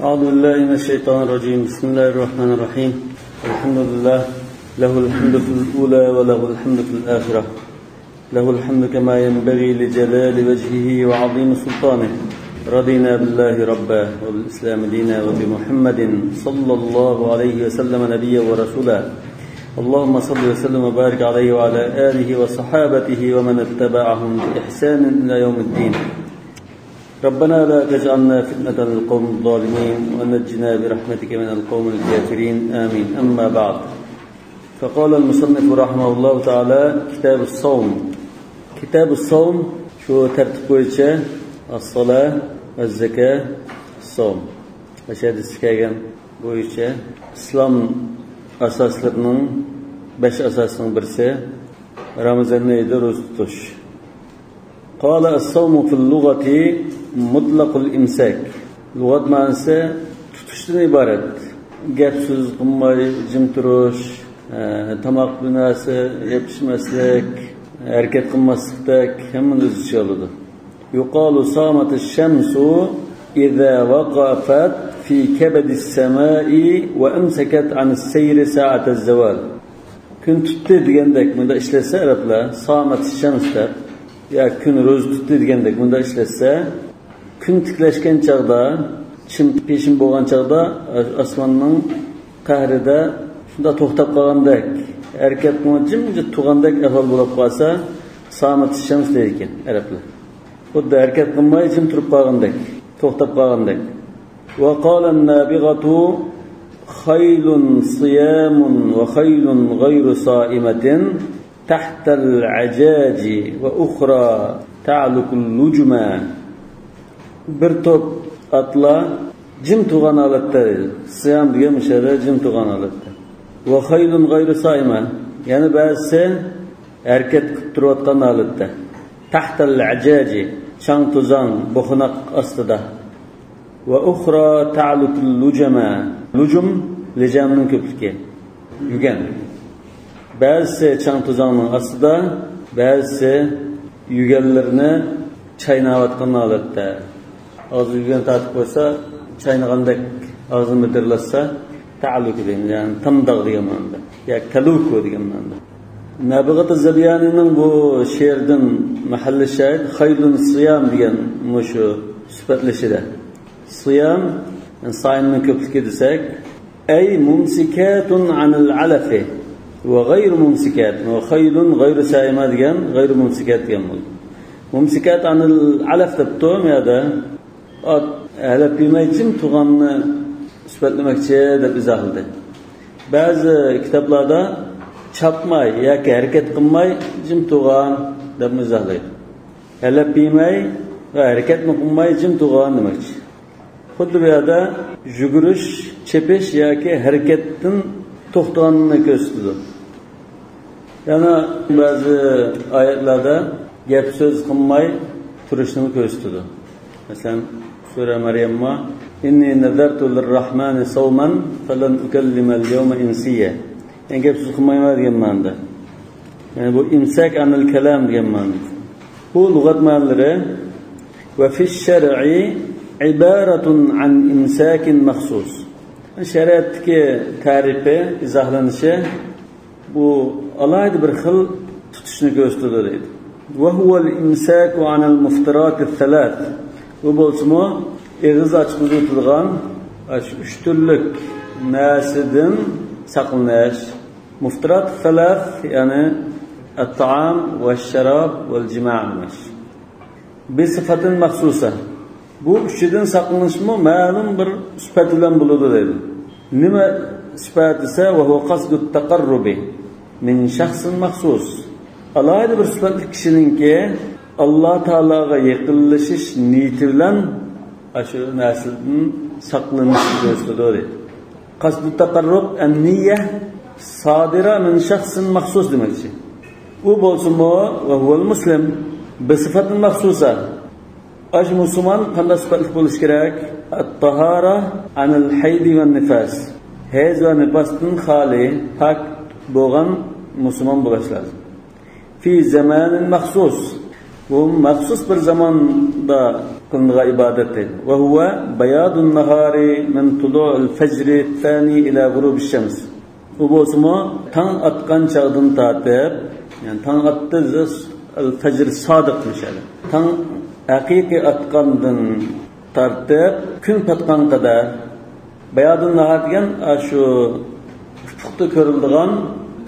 أعوذ بالله من الشيطان الرجيم. بسم الله الرحمن الرحيم. الحمد لله له الحمد في الأولى وله الحمد في الآخرة. له الحمد كما ينبغي لجلال وجهه وعظيم سلطانه. رضينا بالله ربا وبالإسلام دينا وبمحمد صلى الله عليه وسلم نبيا ورسولا. اللهم صل وسلم وبارك عليه وعلى آله وصحابته ومن اتبعهم بإحسان إلى يوم الدين. ربنا لا تجعلنا فتنة للقوم الظالمين ونجنا برحمتك من القوم الكافرين آمين. أما بعد، فقال المصنف رحمه الله تعالى: كتاب الصوم. كتاب الصوم شو ترتيب bo'yicha الصلاة والزكاة الصوم. Ashad iskagan bo'yicha islom asoslarining 5 asosining birisi Ramazon oyida ro'za tutish. قال الصوم في اللغة مطلق الإمساك. Lug'at ma'nosi tutishdan iborat. Gap so'z qilmay jim turish, tomoq binasi yopishmaslik, harakat qilmaslikdek hammani o'z ichiga oladi. Yuqalu samat ash-shamsu idza waqafat fi kabad as-samai wa amsakat an as-sayr sa'at az-zawal. Kun tutdi degandek bunda ishlatsa arablar samat ash-shams deb, ya kun ro'za tutdi degandek bunda ishlatsa, kun tiklashgan chaqda, chim peshin bo'lgan chaqda osmonning qahrida shunda to'xtab qolgandek, harakat qilmay jimjit turgandek ahvol bo'lib qolsa, samat ash-shams deydi ekan arablar. Xuddi harakat qilmay jim turib qolgandek, to'xtab qolgandek. Wa qala an-nabighatu khaylun siyamun wa khaylun ghayru sa'imatin tahta al-ajaji wa ukhra ta'luku al-lujma. Bir top atlar jim turgan holatda dedi. Siyam degan mishada jim turgan holatda. Va khaylun ghayru sa'ima, ya'ni ba'zisi harakat qilib turayotgan holatda. Tahta al-ajaji, chang tuzang bo'xinoq ostida. Va ukhra ta'luku al-lujma. Lujum lijamning ko'pligi. Yugan. Ba'zisi chang tuzangning ostida, ba'zisi yuganlarni chaynayotgan holatda. Ağzı yüzden tatip olsa, çaynagandek ağzını müdürletse, ta'aluk edeyim, yani tam dağ diye manada. Ya kaluku diye manada. Nabigat-ı Zabiyani'nin bu şiirden mahalli şahit, haylun siyam diyen şu süpetleşide. Siyam, yani sayının köplüğü desek, ey mumsikatun anil alafi ve gayru mumsikat ve haylun gayru saima diyen, gayru mumsikat diyen oldu. Mumsikat anil alaf deptum ya da Ahlab bilmək için tuğanını süpetlemekçi deb izahıldı. Bazı kitaplarda çapmay yoki harakat qilmay jim tuğan deb izahlaydi. Ahlab bilmay va harakat qilmay jim tuğan demakchi. Xuddi bu yerda yugurish, chepish yoki harakatdan to'xtaganini ko'rsatadi. Yana ba'zi oyatlarda gap so'z qilmay turishni ko'rsatadi. Masalan, Sura Maryam'ma inni nazartu lir-rahmani sawman falan ukallima al-yawma insiya. Yani gap so'z qilmayman degan ma'noda. Yani bu imsak anil kalam degan ma'noda. Bu lug'at ma'nolari va fi ash-shar'i ibaratun an imsakin maxsus. Shariatdagi ta'rifi, izohlanishi bu alayda bir xil tutishni ko'rsatadi deydi. Va huwa al-imsaku an al-muftirat ath-thalath. Bu bo'lsa-mu, eg'iz ochib o'tilgan 3 turlik narsadan saqlanish. Muftirat salas, ya'ni at-ta'am va ash-sharab va al-jima'. Bir sifatin maxsusa. Bu uchdan saqlanishmi ma'lum bir sifat bilan bo'ladi deydi. Nima sifat esa va huwa qasdu at-taqarrubi min shaxsin maxsus. Alayda bir sifatli kishininki Allah Teala'ga yaqinlashish niyati bilan shu narsadan saqlanishi ko'rsatadi. Qasdu taqarrub an-niyya sadira min shaxsin maxsus demakchi. U bo'lsa-mu va huval muslim bi sifatin maxsusa. Ash musulmon qanday sifatli bo'lish kerak? At-tahara anil hayd va nifas. Hayz va nifasdan xoli, pak bo'lgan musulmon bo'lish lozim. Fi zamanin maxsus. Bu maxsus bir zamanda kılındığı ibadet deydi. Ve huve bayadun nahari min tulu'l fecri thani ila gurubiş şems. Bu bolsumu taң atkan çağdan tartip, yani taң atdı el-fecr sadıkmış yani. Taң hakiki atkandan tartip gün patkan kadar bayadun nahar degan şu ufukda görüldüğün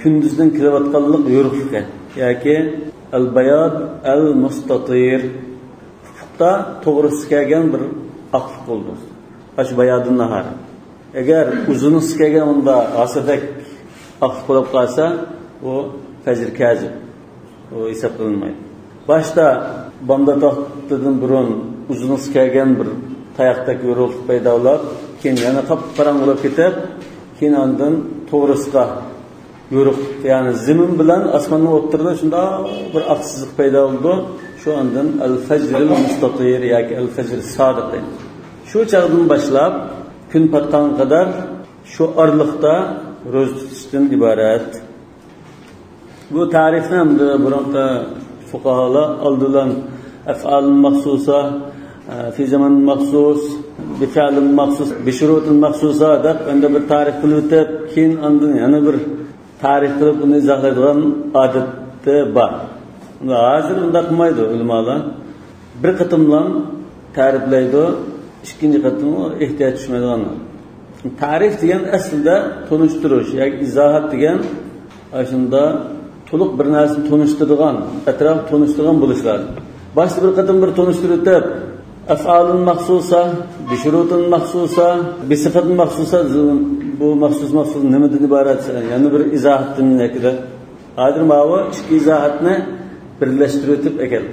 gündüzden kilovatkallık yorukluq yoki el-bayad el-mustatir ufukda to'g'risi kelgan bir aqliq bo'ldi. Ash bayadun nahar. Agar uzunisi kelgan unda asrdek aqliq bo'lib qolsa, o fajr kazib. O hisoblanmaydi. Boshda banda to'xtadan burun uzunisi kelgan bir tayoqdagi yorug'lik paydo bo'lib, keyin yana qop-qorong bo'lib ketib, keyin ondan to'g'risiga yo'ruq, ya'ni zimin bilan osmonning o'rtasida shunda bir aqsizlik paydo bo'ldi. Şu andan el-fajril mustatir yoki el-fajr sodiq deydi. Shu chaqdan boshlab kun patgan qadar shu orliqda ro'za tutishdan iborat. Bu ta'rifni hamda burunqa fuqaholar oldidan af'al maxsusa, fi zaman maxsus, bi fi'l maxsus, bi shurut maxsusa deb endi bir ta'rif qilib o'tib, keyin ondan yana bir ta'rif qilib uni izohlaydigan odatda bor. Hazır unda qilmaydi ulamalar. Bir qatimlan ta'riflaydi, ikkinchi qatimni ehtiyoj tushmaydiganlar. Ta'rif degan aslida to'nishtirish yoki izohat degan shunda to'liq bir narsani to'nishtiradigan, atrof to'nishtirgan bo'lishlar. Boshda bir qatim bir to'nishtirib, af'alun maxsusa, bi shurutun maxsusa, bi sifatun maxsusa, bu maxsus nimadan iborat? Yani bir izohatdan yakida. Hozir mana ikki izohatni birleştirip ekel.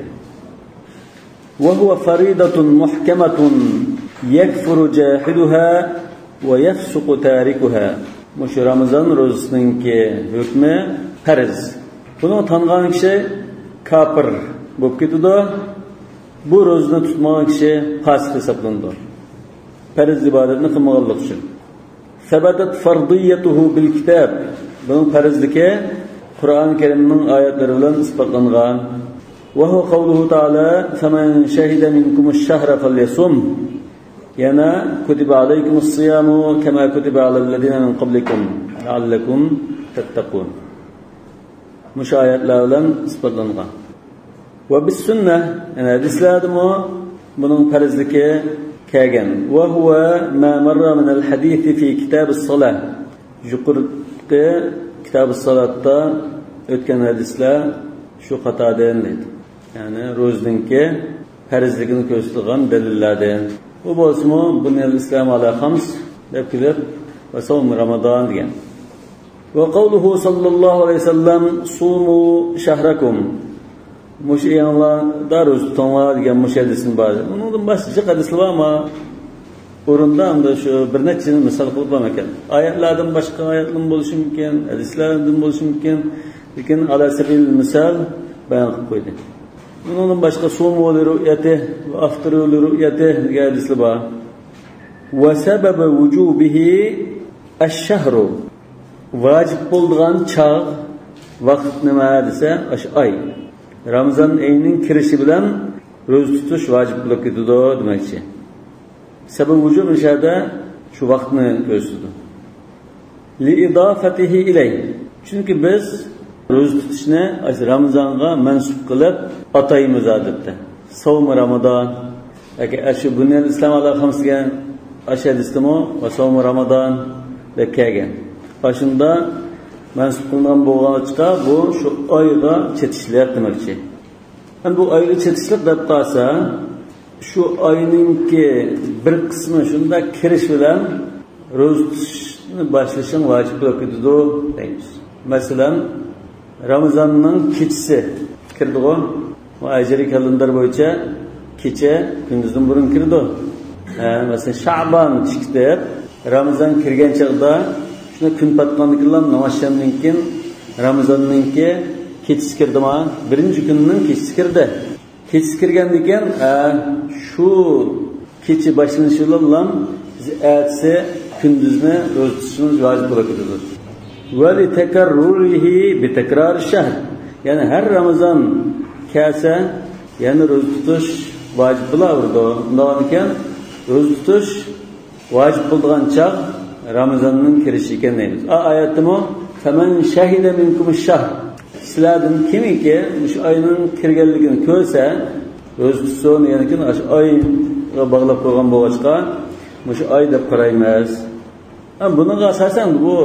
Ve huve faridatun muhkematun yekfuru cahiduha ve yefsuku tarikuha. Şu Ramazan rozasınınki hükmü farz. Bunu tanıgan kişi kafir bo'lib ketadi. Bu rozani tutmagan kişi fasik hesaplanadi. Farz ibodatni qilmaganlik uchun. Sabatat fardiyatuhu bil kitab. Bunun farzligi Kur'an-ı Kerim'in ayetleri bilen ispatlangan. Ve hu kavluhu ta'ala femen şehide minkumü'ş-şehre felyesum. Yana kutibe aleykumus-siyamu kema kutibe alellezine min qablikum leallekum tettekun. Muş ayetler bilen ispatlangan. Ve bis sünne, yani hadislerdim o bunun farzligi kelgan. Ve huve ma marra min el-hadisi fi kitab-ı-salah. Yuqorqi Kitab-ı Salat'ta ötken hadisler şu xatodan deydi. Yani ro'zanki farzligini ko'rsatgan dalillardan. Bu bo'lsa-mu bunyal islam ala khams deb kelib va savm Ramazon degan. Va qawluhu sallallohu alayhi vasallam sumu shahrakum. Mushayyanlar daruz tonlar degan mushaddisin bor. Undan boshqa hadislar var ama o'rinda hamda shu bir nechini misol qilib ekan. Oyatlardan boshqa oyatlar bo'lishi mumkin, hadislardan bo'lishi mumkin, lekin ala sabil misol bayon qilib qo'ydi. Bundan boshqa sumu ru'yati va aftiru ru'yati degan hadislar bor. Wa sababu wujubihi ash-shahru. Vacib bo'lgan chaq vaqt nima desa, o'sha oy. Ramazon oyining kirishi bilan ro'za tutish vacib bo'lib ketadi demakchi. Sebab vücub inşada şu vaktini gösterdi. Li idafatihi iley. Çünkü biz ro'za tutishni Ramazonga mansub qilib ataymiz odatda. Savm Ramazon yoki shu bunyal islom ala xamsiga ashadistimi va savm Ramazon deb kelgan. Boshida mansub qilingan bo'lgancha bu shu oyga chetishlar demakchi. Ham bu oyga chetishlar deb qolsa şu ayninki bir kısmı şunda kiriş bilen ro'za tutishni boshlashing vojib bo'lib ketadi deymiz. Masalan, Ramazonning kechasi kirdi-ku. Bu ajri kalendar bo'yicha kecha kunduzdan burun kirdi. Masalan, Sha'ban chiqdi. Ramazon kirgan chaqda shuni kun patganligidan namozshandan keyin Ramazonninki kechasi kirdimi? Birinchi kunning kechasi kirdi. Kechasi kirgandan keyin şu kecha boshlanishi bilan ertasi kunduzni ro'za tutishimiz vojib bo'lib ketadi. Va li takarrurihi bi takrar shahr. Yani her Ramazon kelsa, yani ro'za tutish vacib bo'laverdi. Undan keyin ro'za tutish vacib bo'lgan chaq Ramazonning kirishi ekan deymiz. Oyatdami faman shahida minkumish-shahr. Sizlardan kimiki shu oyning kirganligini ko'rsa, ro'za tutsin, ya'ni shu oyga bog'lab qo'ygan bo'lg'achqa, shu oy deb qaraymiz. Buning asosan bu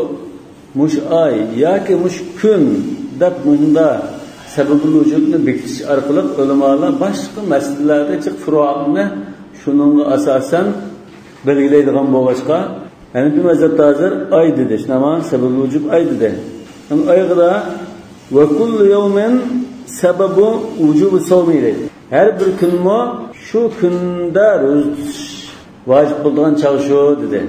mush oy yoki mush kun deb bunda sababul vujudni bekitish orqali ulamolar boshqa masalalarda chiq furuatni shuningga asosan belgilaydigan bo'lg'achqa, ya'ni bu mazhabda hozir oy dedi, shunaqa sababul vujud oy dedi. Oyda va kullu yawmin sababu vujubi sawmi dedi. Her bir kunmo shu kunda ro'za tutish vacib bo'lgan chaq shu dedi.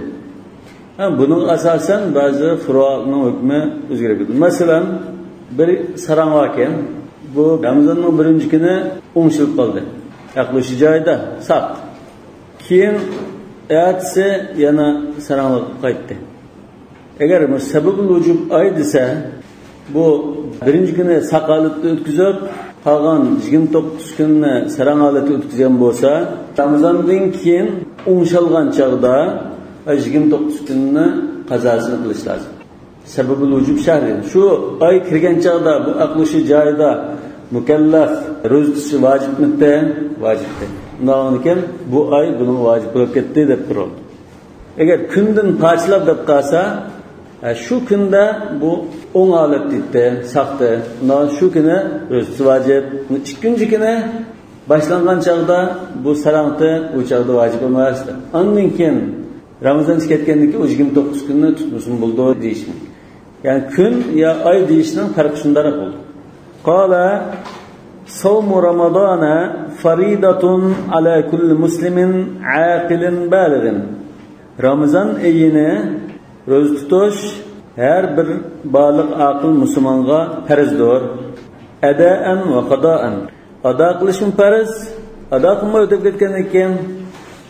Bunun asasen bazı furuatның hükmü o'zgaradi. Masalan, bir sarang varken bu Ramazanның birinchi kuni o'ngshilib qoldi. Aqlishi joyida, saq. Keyin ertasi yana saranglik qaytdi. Agar bu sababul vujub oy desa, bu birinchi kuni saqolatni o'tkazib, qolgan 29 kunni sarang holatda o'tkazgan bo'lsa, Ramazandan keyin o'ngshalgan chaqda 29 kunni qazosini qilish lozim. Sababul vujub shahri. Shu oy kirgan chaqda bu aqlishi joyida mukallaf ro'za tutishi vojibmi? Vojibdir. Undan keyin bu oy buning vojib bo'lib ketdi deb turadi. Agar kundan pachlab deb qolsa, shu kunda bu o'ng holat deydi, saqdi. Undan shu kuni ro'za vojib. Ikkinchi kuni boshlangan chaqda bu sarangti u chaqda vojib emasdi. Undan keyin Ramazan ketgandan keyin 29 kunni tutmusun bo'ldi deyishni. Yani kun ya ay deyishning farqi shundaroq bo'ldi. Qala sawmu ramadana faridatun ala kulli muslimin aqilin balighin. Ramazan oyini ro'za tutish her bir baliq aqil musulmonga farzdir. Adaan va qadaan. Ado qilishim farz, ado qilmay o'tib ketgandan keyin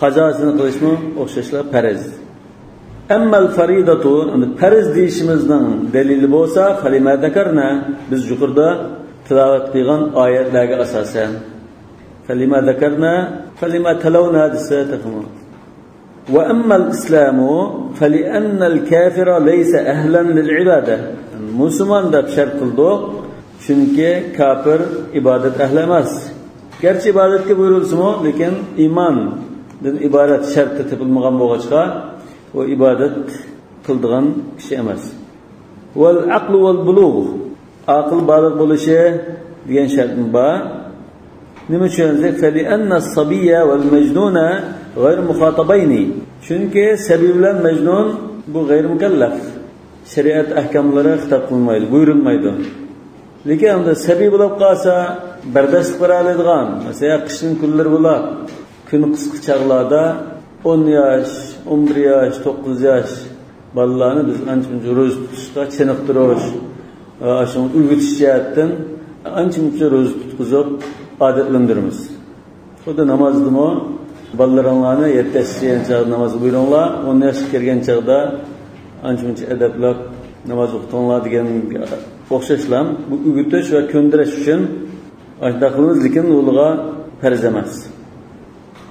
qazosini qilishmi o'xshashlar farz. Ammal faridatu, farz deyishimizning dalili bo'lsa, falima zakarna, biz yuqorida tilovat qilgan oyatlarga asosan. Falima zakarna, falima talawna desa tafhum. Wa ammal islamu fali anna al-kafira laysa ahlan lil-ibada. Musulmon deb shart qildik, chunki kafir ibodat ahli emas. Gerçi ibodatga buyurilsa-mu, lekin iymon din iborat sharti topilmagan bo'lg'achqa o ibodat qildigan kishi emas. Wal aqlu wal bulugh, aql baligh bo'lishi degan shart bor. Nima uchun? Fali anna as-sabiyya wal majnuna g'ayr mukhatabayni. Chunki sabiy bilan majnun bu g'ayr mukallaf. Shariat ahkomlari xitob qilmaydi, buyurilmaydi. Lekin unda sabiy bo'lib qolsa, bardashlik qila oladigan, masalan, qishning kunlari bo'lib kun qisqa chaqlarda 10 yosh, 11 yosh, 9 yosh bolalarni biz ancha-muncha ro'za tutishga chiniqtirish, ashuni o'rgatishdan ancha-muncha ro'za tutqizib odatlantiramiz. Xuddi namozdimi bolalaringlarni 7 yoshgacha namoz buyuringlar, 10 yoshga kirgan chaqda ancha-muncha adablab namoz o'qitinglar degan o'xshashlar. Bu o'rgatish va ko'ndirish uchun aytda qilamiz, lekin ularga farz emas.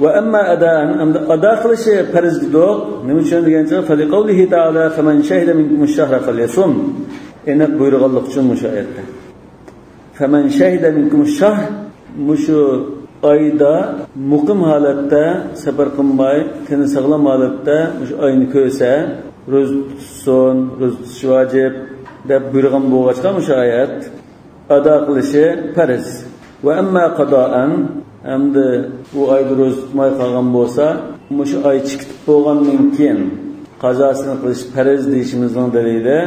Wa amma adaan, ada qilishi farz didoq, nima uchun degancha fali qawlihi ta'ala faman shahida minkum ash-shahra falyasum. Endi buyurganlik uchun mushu oyatda. Faman shahida minkum ash-shahr, mushu oyda muqim holatda safar qilmay, tini sog'lom holatda mushu oyni ko'rsa, ro'za tutsin, ro'za tutish vojib deb buyurgan bo'lg'achqa mushu oyat ada qilishi farz. Wa amma qada'an, endi u oyda ro'za tutmay qolgan bo'lsa, mushu oy chiqib bo'lgandan keyin qazosini qilish farz deyishimizning dalili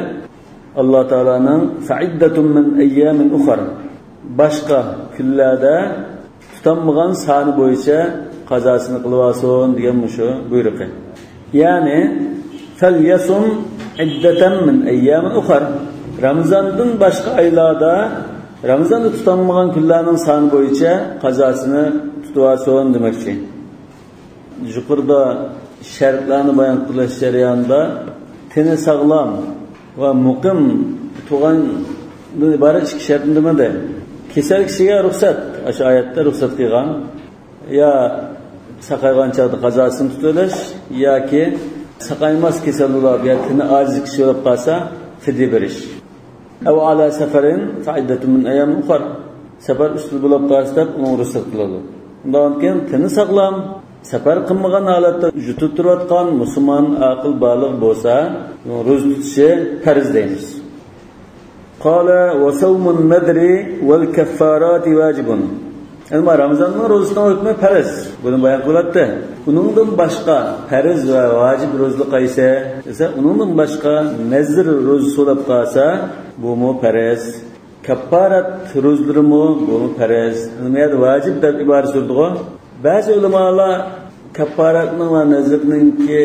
Alloh taolaning fa'iddatun min ayyamin ukhra, boshqa kunlarda tutanmagan soni bo'yicha qazosini qilib olsin degan mushu buyruqi. Ya'ni falyasum iddatan min ayyamin ukhra. Ramazondan boshqa oylarda Ramazonda tutanmagan kunlarning soni bo'yicha qazosini tutib olsin demoqchi. Yuqorida shartlarni bayon qilish jarayonida tini sog'lom va muqim tug'andan iborat ikki shart nimada? Kasal kishiga ruxsat, o'sha oyatda ruxsat qilgan. ya saqaygan chaqda qazosini tutulash yoki saqaymas kasal bo'lib yoki aziz kishi bo'lib qolsa fidya berish. Aw ala safarin fa'iddatun min ayyam ukhra. Safar ustida bo'lib qolsa uni ruxsat qiladi. Undan keyin tini saqlam safar qilmagan holatda yutib turayotgan musulmon aql baliq bo'lsa, ro'za tutishi farz deymiz. Qala wa sawmun nadri wal kaffarati wajibun. Ama Ramazanning ro'zasidan hukmi farz. Buni bayon qilyapti. Uningdan boshqa farz va vojib ro'za qaysi? Esa uningdan boshqa nazr ro'za so'lab qolsa, bu mu farz. Kaffarat ro'zlarimi bu farz. Nima edi vojib deb iborat surdigo? Ba'zi ulamolar kaffaratning va nazrningki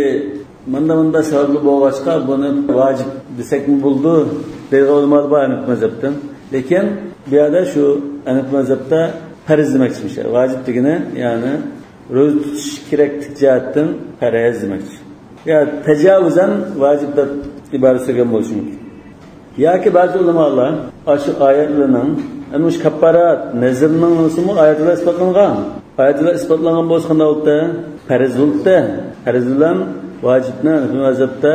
manda sababli bo'lg'achqa buni vojib desakmi bo'ldi degan ulamolar bor Hanifi mazhabdan. Lekin bu yerda shu Hanifi mazhabda farz demoqchimiz. Vojib degani ya'ni ro'za tutish keraklik jihatdan farz demoqchi. Ya tajovuzan vojib deb iborat surgan bo'lishi mumkin. Yoki ba'zi ulamolar shu oyatlarning ana shu kaffarat nazrning o'simi oyatlar isbotlangan. Oyatlar isbotlangan bo'lsa oldi farz bo'ldi. Farz bilan vojibni mazhabda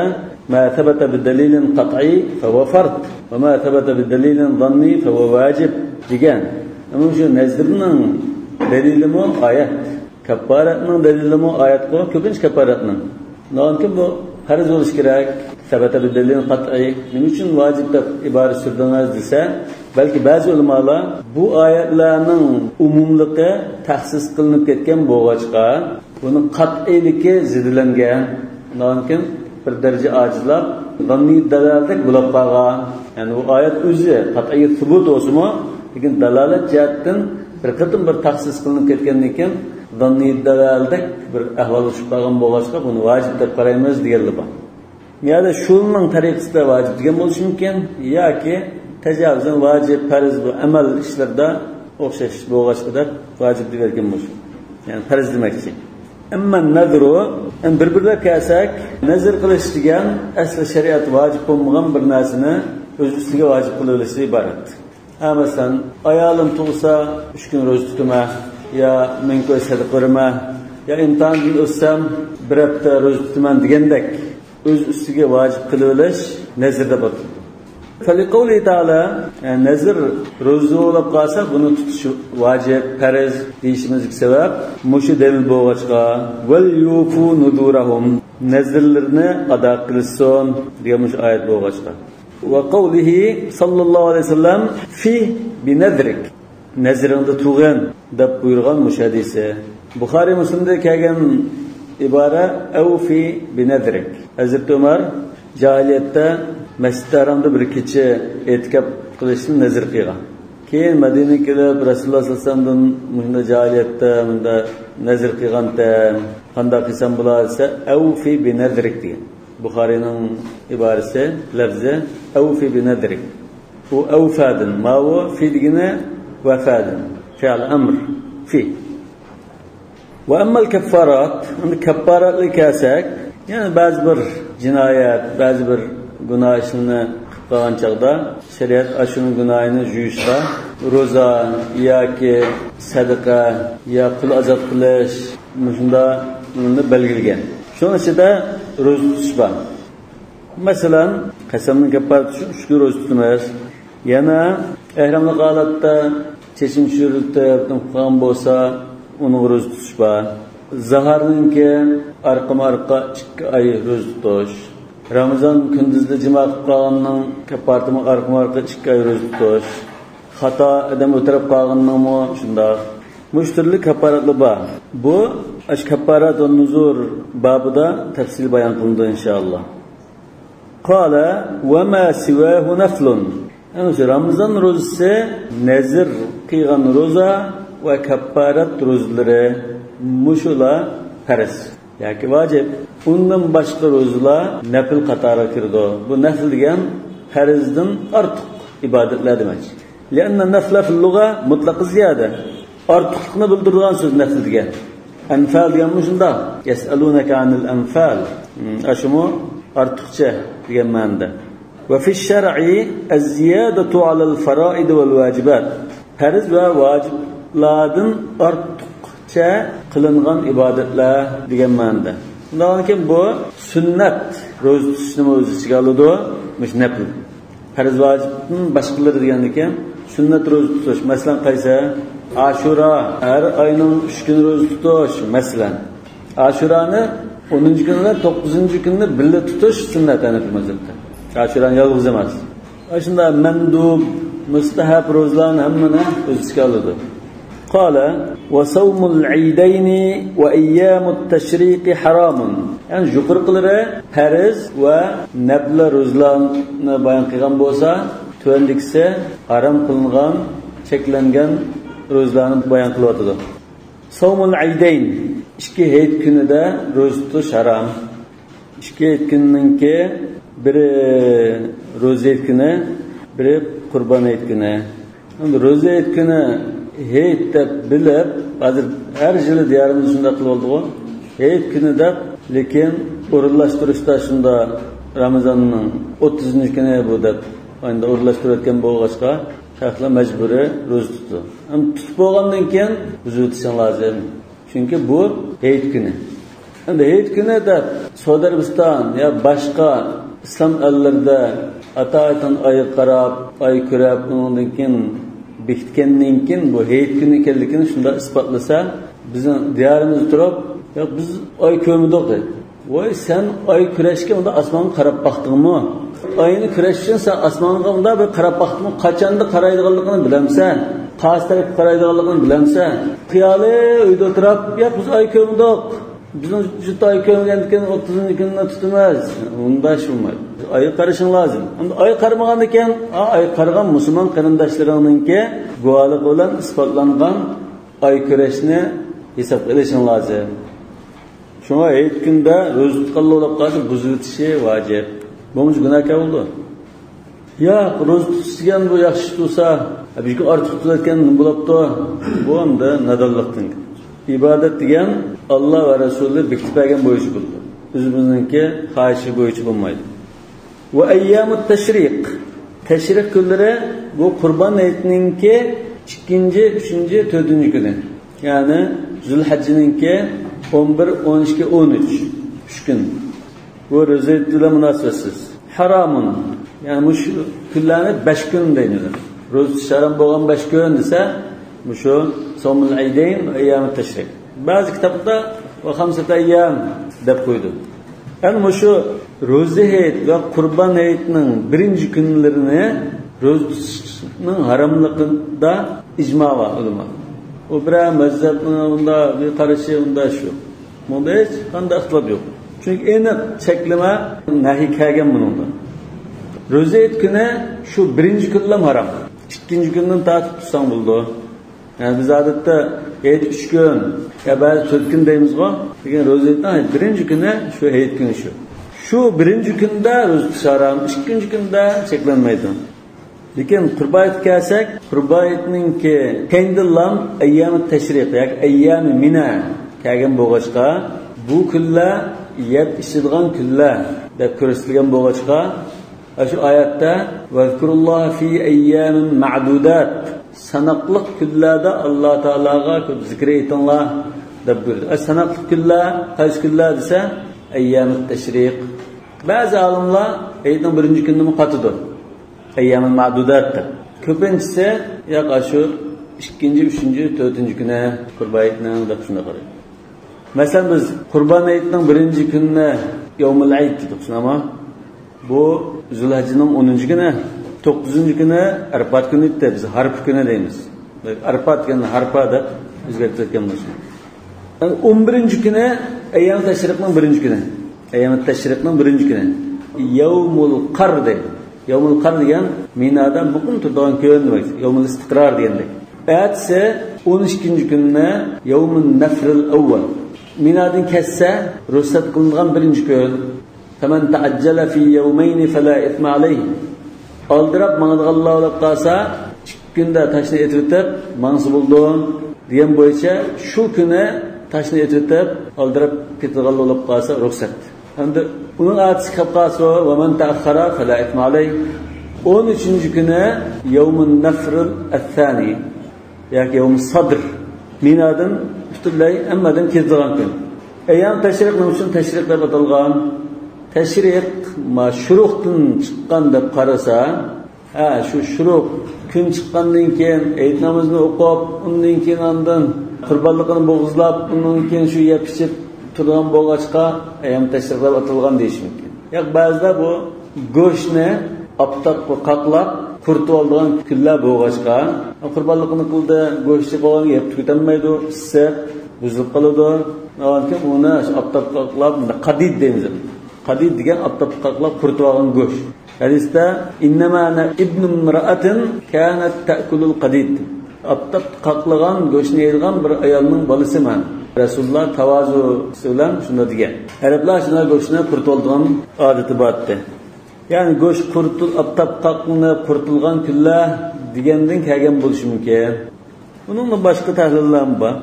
ma thabata bi dalilin qat'i fa huwa fard va ma thabata bi dalilin dhanni fa huwa wajib degan. Ama şu nezrinin delilimi ayet. Kaffaratning delilimi ayet ko. Ko'pincha kaffaratning. Lekin bu farz bo'lish kerak. Sabata bi dalilin qat'i. Nima uchun vojib deb iborat surdingiz desa, balki ba'zi ulamolar bu oyatlarning umumligi taxsis qilinib ketgan bo'g'achqa, buni qat'iyligi zidilangan. Lekin bir daraja ojizlab, dhanni dalalat bo'lib qolgan. Ya'ni bu oyat o'zi qat'iy subut bo'lsa-mu, lekin dalalat jihatdan bir qatim bir taxsis qilinib ketgandan keyin dhanni dalalat bir ahvol tushib qolgan bo'lg'achqa buni vojib deb qaraymiz deganlar bor. Yana shuning tariqasida vojib degan bo'lishi mumkin yoki tajovuzdan vojib farz bu amal ishlarda o'xshash bo'lg'achqa deb vojib deb bergan bo'lishi. Ya'ni farz demakchi. Ammo nazru bir-birlab kelsak, nazr qilish degan asli shariat vojib bo'lmagan bir narsani o'z ustiga vojib qilishdan iborat. Masalan, ayolim tug'sa 3 kun ro'za tutma, yo men ko'y sadaqa berma, yo imtihondan o'tsam bir hafta ro'za tutaman degandek o'z ustiga vojib qilish nazrda bor. Faliqawli ta'ala nazr ro'za bo'lib qolsa buni tutish vojib, farz deyishimizga sabab mushu dalil bo'lg'achqa val yufu nudurahum nazrlarni ado qilsin degan mush oyat bo'lg'achqa. Ve kavlihi sallallahu aleyhi ve sellem fi binadrik nazrında tuğan deb buyurgan müşahidesi. Buxoriy Muslimda kelgan ibora ev fi binadrik. Hazrat Umar jahiliyatda Masjid-i Haramda bir kecha e'tikof qilishni nazr qilgan. Keyin Madinaga kelib Rasululloh sollallohu alayhi vasallamdan bunda jahiliyatda bunda nazr qilganda qanday qilsam bo'ladi? Ev fi binadrik degan. Buxoriyning iborasi lafzi awfi binadrik. Bu awfadin ma huwa fi digina wafadin fi'l amr fi. Wa amma al-kaffarat, kaffaratli kasak, yani ba'zi bir jinoyat, ba'zi bir gunoh ishini qilgan chaqda shariat ashuni gunohini juyishga ro'za yoki sadaqa yo pul azod qilish shunda uni belgilagan. Shuning ichida ro'za tutish bor. Masalan, qasamning kaffarati shu ro'za tutamiz. Yana ehramli holatda chechim shuriltib qilgan bo'lsa, uni ro'za tutish bor. Zaharninki arqa-marqa 2 oy ro'za tutish. Ramazon kunduzda jimo qilib qolganning kaffarati arqa-marqa 2 oy ro'za tutish. Xato adam o'tirib qolganning shunda mushtirlik kaffaratlar bor. Bu kaffarat va nuzur babida tafsil bayon qilindi inshaalloh. Qala va ma siwahu naflun. Yani Ramazan ro'zasi nazr qilgan ro'za va kaffarat ro'zalari mushula farz yoki vojib. Undan boshqa ro'zalar nafl qatoriga kirdi. Bu nafl degan farzdan ortiq ibodatlar demak. Lianna nafla fil lugha mutlaq ziyada. Ortiqlikni bildirgan so'z nafl degan. Anfal degan shunda. Yasalunaka anil anfal. Ashmu ortiqcha degan ma'noda. Ve fi şer'i az-ziyadatu alal fara'id vel vacibat. Farz ve vaciblardan ortiq qilingan ibodatlar degan ma'noda. Undan keyin bu sunnat ro'za tutishni o'z ichiga oladi, nafl. Farz vojibning boshqalari degandan keyin sunnat ro'za tutish, masalan qaysi? Ashura, har oyning 3 kun ro'za tutish, masalan. Ashurani 10-kunni bilan 9-kunni birga tutish sunnat Hanafi mazhabida. Ashurani yolg'iz emas. Shunda mandub, mustahab ro'zalarni hammani o'z ichiga oladi. Qala wa sawmul eidayni wa ayyamut tashriqi haramun. Yani yuqorqilari farz va nafl ro'zalarni bayon qilgan bo'lsa, tuvandikisi harom qilingan, cheklangan ro'zalarni bayon qilyotdi. Sawmul eidayn ikki hayit kunida ro'za tutish harom. Ikki hayit kunninki biri ro'za hayit kuni, biri Qurban hayit kuni. Endi ro'za hayit kuni hayit deb bilib, hozir har yili diyorimiz shunday qilib oldi-ku. Hayit kuni deb, lekin o'rinlashtirishda shunda Ramazonning 30-kuni bu deb endi o'rinlashtirayotgan bo'lg'achqa shaxslar majburiy ro'za tutdi. Ham tutib bo'lgandan keyin ro'za tutish lozim. Chunki bu hayit kuni. Endi hayit kuni deb Saudiya Arabiston ya boshqa islom ellarida atoatan oy qarab, oy ko'rib, undan keyin bekitgandan keyin bu hayit kuni ekanligini shunda isbotlasa, bizning diyorimizda turib, "Ya biz oy ko'rmadik" dedi. "Voy, sen oy kurashga unda osmonga qarab baqdingmi? Oyni kurash uchun sen osmonga unda bir qarab baqdingmi? Qachonda qaraydiganligini bilamsan? Qaysi tarafga qaraydiganligini bilamsan? Xiyoli uyda o'tirib, "Ya biz oy ko'rmadik. Bizning juda oy ko'rgandan keyin 30-kunni tutamiz." Unda shumay. Oy qarashing lozim. Unda oy qaramagandan keyin, oy qargan musulmon qarindoshlaringninki guvohlik bilan isbotlangan oy kurashni hisob qilishing lozim. Shunga hayit kunda ro'za tutganlar bo'lib qolsa, buzitishi vojib. Buncha gunohkor bo'ldi. Ya, ro'za tutgan bu yaxshi tutsa, bizga ortiq tutayotgan nima bo'libdi? Bu hamda nadonlikdan. Ibodat degan Alloh va Rasuli bekitib bergan bo'yicha bo'ldi. O'zimizningki xohishi bo'yicha bo'lmaydi. Va ayyamut tashriq. Tashriq kunlari bu Qurban hayitininki 2-chi, 3-chi, 4-chi kuni. Ya'ni Zulhajjiningki 11, 12, 13 3 kun. Bu ro'za bilan munosabatsiz. Haramun. Yani şu kunlarni 5 kun deymiz. Ro'za harom bo'lgan 5 kun desa, bu shu Sawmul Eidayn va Ayyamut Tashriq. Ba'zi kitobda va 5 ayyam deb qo'ydi. Yani şu ro'za hayit va Qurban hayitining birinchi kunlarini ro'za tutishning haromligida ijmo bor ulamo. O bir mazhabning unda bir qarashi unda shu. Bunda hech qanday ixtilof yo'q. Çünkü aniq cheklama nahiy kelgan buningda. Ro'za hayit kuni shu birinchi kunlar harom. Ikkinchi kundan tortib tutsang bo'ldi. Yani biz odatda hayit 3 kun, ya ba'zi 4 kun deymiz-ku. Lekin ro'za hayitning birinchi kuni shu hayit kuni shu. Shu birinchi kunda ro'za tutish harom, ikkinchi kunda cheklanmaydi. Lekin Qurban hayit kelsak, Qurban hayitninki kendillam ayyamut tashriq, yoki ayyami mina kelgan bo'lg'achqa, bu kunlar yeb ichadigan kunlar deb ko'rsatilgan bo'lg'achqa, shu oyatda "Vazkurulloh fi ayyamin ma'dudat" sanaqliq kunlarda Alloh taologa ko'p zikr etinglar deb buyurdi. Sanaqliq kunlar qaysi kunlar desa, ayyamut tashriq. Ba'zi olimlar hayitning birinchi kunini qatidi. Ayyamin ma'dudatda. Ko'pinchisi yo'q shu 2-chi, 3-chi, 4-chi kuni Qurban hayitining deb shunday qaraydi. Masalan biz Qurban hayitining birinchi kunini Yawmul Eid dedik, ama bu Zulhajjining 10-chi kuni, 9-chi kuni Arafat kuni edi, biz Harf kuni deymiz. Arafat kuni Harfa deb o'zgartirgan bo'lsa. 11-chi kuni Ayyam Tashriqning birinchi kuni. Ayyam Tashriqning birinchi kuni Yawmul Qar deydi. Yawmul Qar degan Minada muqim turgan kun demak. Yawmul Istiqrar degandek. Aytsa 12-chi kunni Yawmun Nafril Awwal. Minadan kessa ruxsat qilingan birinchi kun. Faman ta'ajjala fi yawmayn fala ithma alayhi. Aldirab mang'adganlar olib qolsa, 2 kunda tashni etib, mang'si bo'ldi degan bo'yicha shu kuni tashni etib, aldirab ketganlar olib qolsa ruxsat. Endi uning atisi qapqasi va man ta'akhkhara fala ithma alayhi. 13-chi kuni Yawmun Nafril Athani yoki Yawmus Sadr Minadan butunlay hammadan kezdigan kun. Ayyam tashriq nima uchun tashriq deb atalgan? Tashriq mashruqdan chiqqan deb qarasa, shu shuruq kun chiqqandan keyin ayit namozni o'qib, undan keyin ondan qurbonligini bo'g'izlab, undan keyin shu yeb ichib turgan bo'lg'achqa ayyam tashriq deb atalgan deyish mumkin. Yo'q, ba'zida bu go'shtni optaqqa qaqlab qurtib olgan kunlar bo'lg'achqa qurbonligini qildi, go'shtni qolgan yeb tugatolmaydi, issiq buzilib qoladi. Lekin uni optaqqa qaqlab qadid deymiz. Qadid degan optaqqa qaqlab qurtib olgan go'sht. Hadisda innama ana ibn imra'atin kanat ta'kulul qadid. Optaq qaqlagan go'shtni yeydigan bir ayolning bolasiman. Rasululloh tavozu bilan shunda degan. Arablar shuna go'shtni qurtib olgan odati bor edi. Ya'ni go'sht optaq qaqlanib qurtilgan kunlar degandan kelgan bo'lishi mumkin. Buning boshqa tahlillar bor.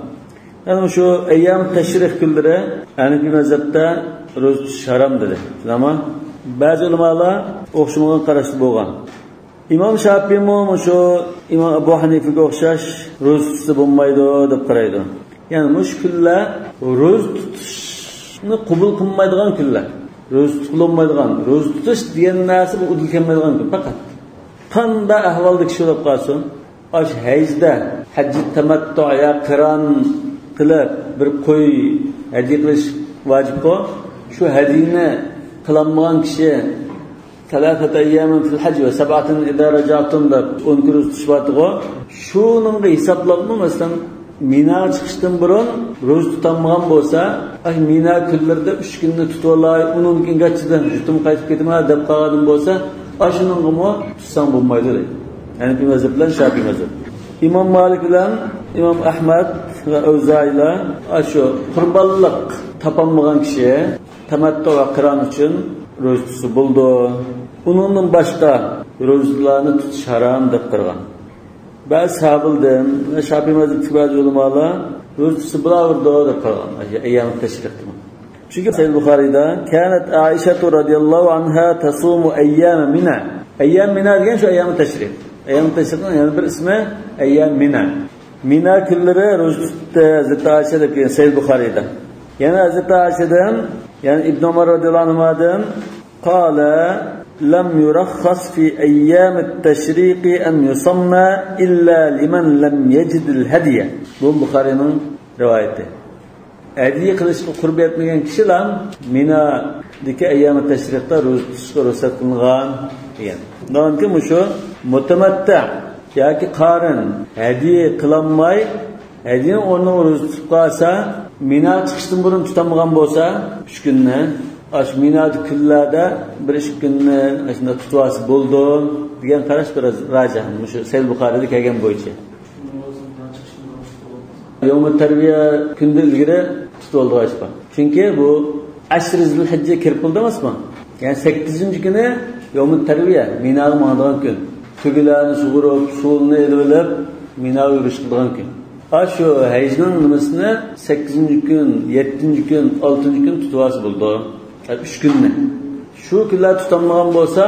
Yani şu ayyam tashrih kunlari Hanifiy mazhabda ro'za tutish harom dedi. Ama bazı ulamalar o'xshamagan qarashda bo'lgan. İmam Shafiy mo şu İmam Abu Hanifa'ga o'xshash ro'za tutsa bo'lmaydi deb qaraydi. Yani mushkullar ro'za tutishni qabul qilmaydigan kunlar. Ro'za tutilmaydigan, ro'za tutish degan narsa bu udil kelmaydigan kun faqat. Qanday ahvolda kishi bo'lib qolsin, osh hajda, hajj tamattu ya qiron qilib bir qo'y hadiya qilish vojib bu. Shu hadiyani qilmagan kishi talafata ayyamin fil hajj va sab'atin idza raja'tum deb 10 kun tutishbatgo. Shuningga hisoblabmi masalan Mina chiqishdan burun ro'za tutamagan bo'lsa, ay Mina kunlarda 3 kunni tutib olay, uning kingachidan jutum qaytib ketma deb qolgan bo'lsa, ashuningmi tutsam bo'lmaydi deydi. Hanifiy mazhab bilan Shafiy mazhab. İmam Malik bilan İmam Ahmad ve Avzai'ler şu qurbonlik topolmagan kishi tamattu va qiron uchun ro'zasi bo'ldi. Uningdan boshqa ro'zalarni tutish harom deb qirgan. Ba'zi sahobalardan va Shafiy mazhabidagi ba'zi ulamolar ro'zasi bilaverdi deb qirgan. Ayyam tashriq. Çünkü Sahih Buxoriyda kanat Aisha radhiyallohu anha tasumu ayyam Mina. Ayyam Mina degan shu ayyam tashriq. Ayyam tashriqning yana bir ismi ayyam Mina. Mina kunlari ro'za tutdi Hazrat Aisha deb kelgan Sahih Buxoriyda. Yana Hazrat Aishadan, yani İbn Umar radhiyallohu anhudan qala lam yurakhas fi ayyam at-tashriq an yusamma illa liman lam yajid al-hadiya. Bu Buxoriyning rivoyati. Hadiya qilishga qurbi yetmagan kishilar Mina'dagi ayyam at-tashriqda ro'za tutishga ruxsat qilingan degan. Lekin shu mutamatta yoki qarin hadiya qilinmay, hadiya o'rnini ro'za tutib qolsa, Mina chiqishdan burun tutamagan bo'lsa, 3 kunni, Mina'da kunlarda 1-2 kunni shunda tutib olsa bo'ldi degan qarash biroz rajah. Shu Sahih Buxoriyda kelgan bo'yicha. Yawm tarbiya kunda ilgari tutib oldi ashba. Chunki bu Ashr Zulhijja kirib qoldi emasmi? Yani 8-kuni Yawm tarbiya Minaga mangdigan kun. Tugilarni sug'urib, suvni elib, Minaga yurish qilgan kun. Şu hajning nimasini 8-kun, 7-kun, 6-kun tutib olsa bo'ldi. 3 kunni. Shu kunlar tutilmagan bo'lsa,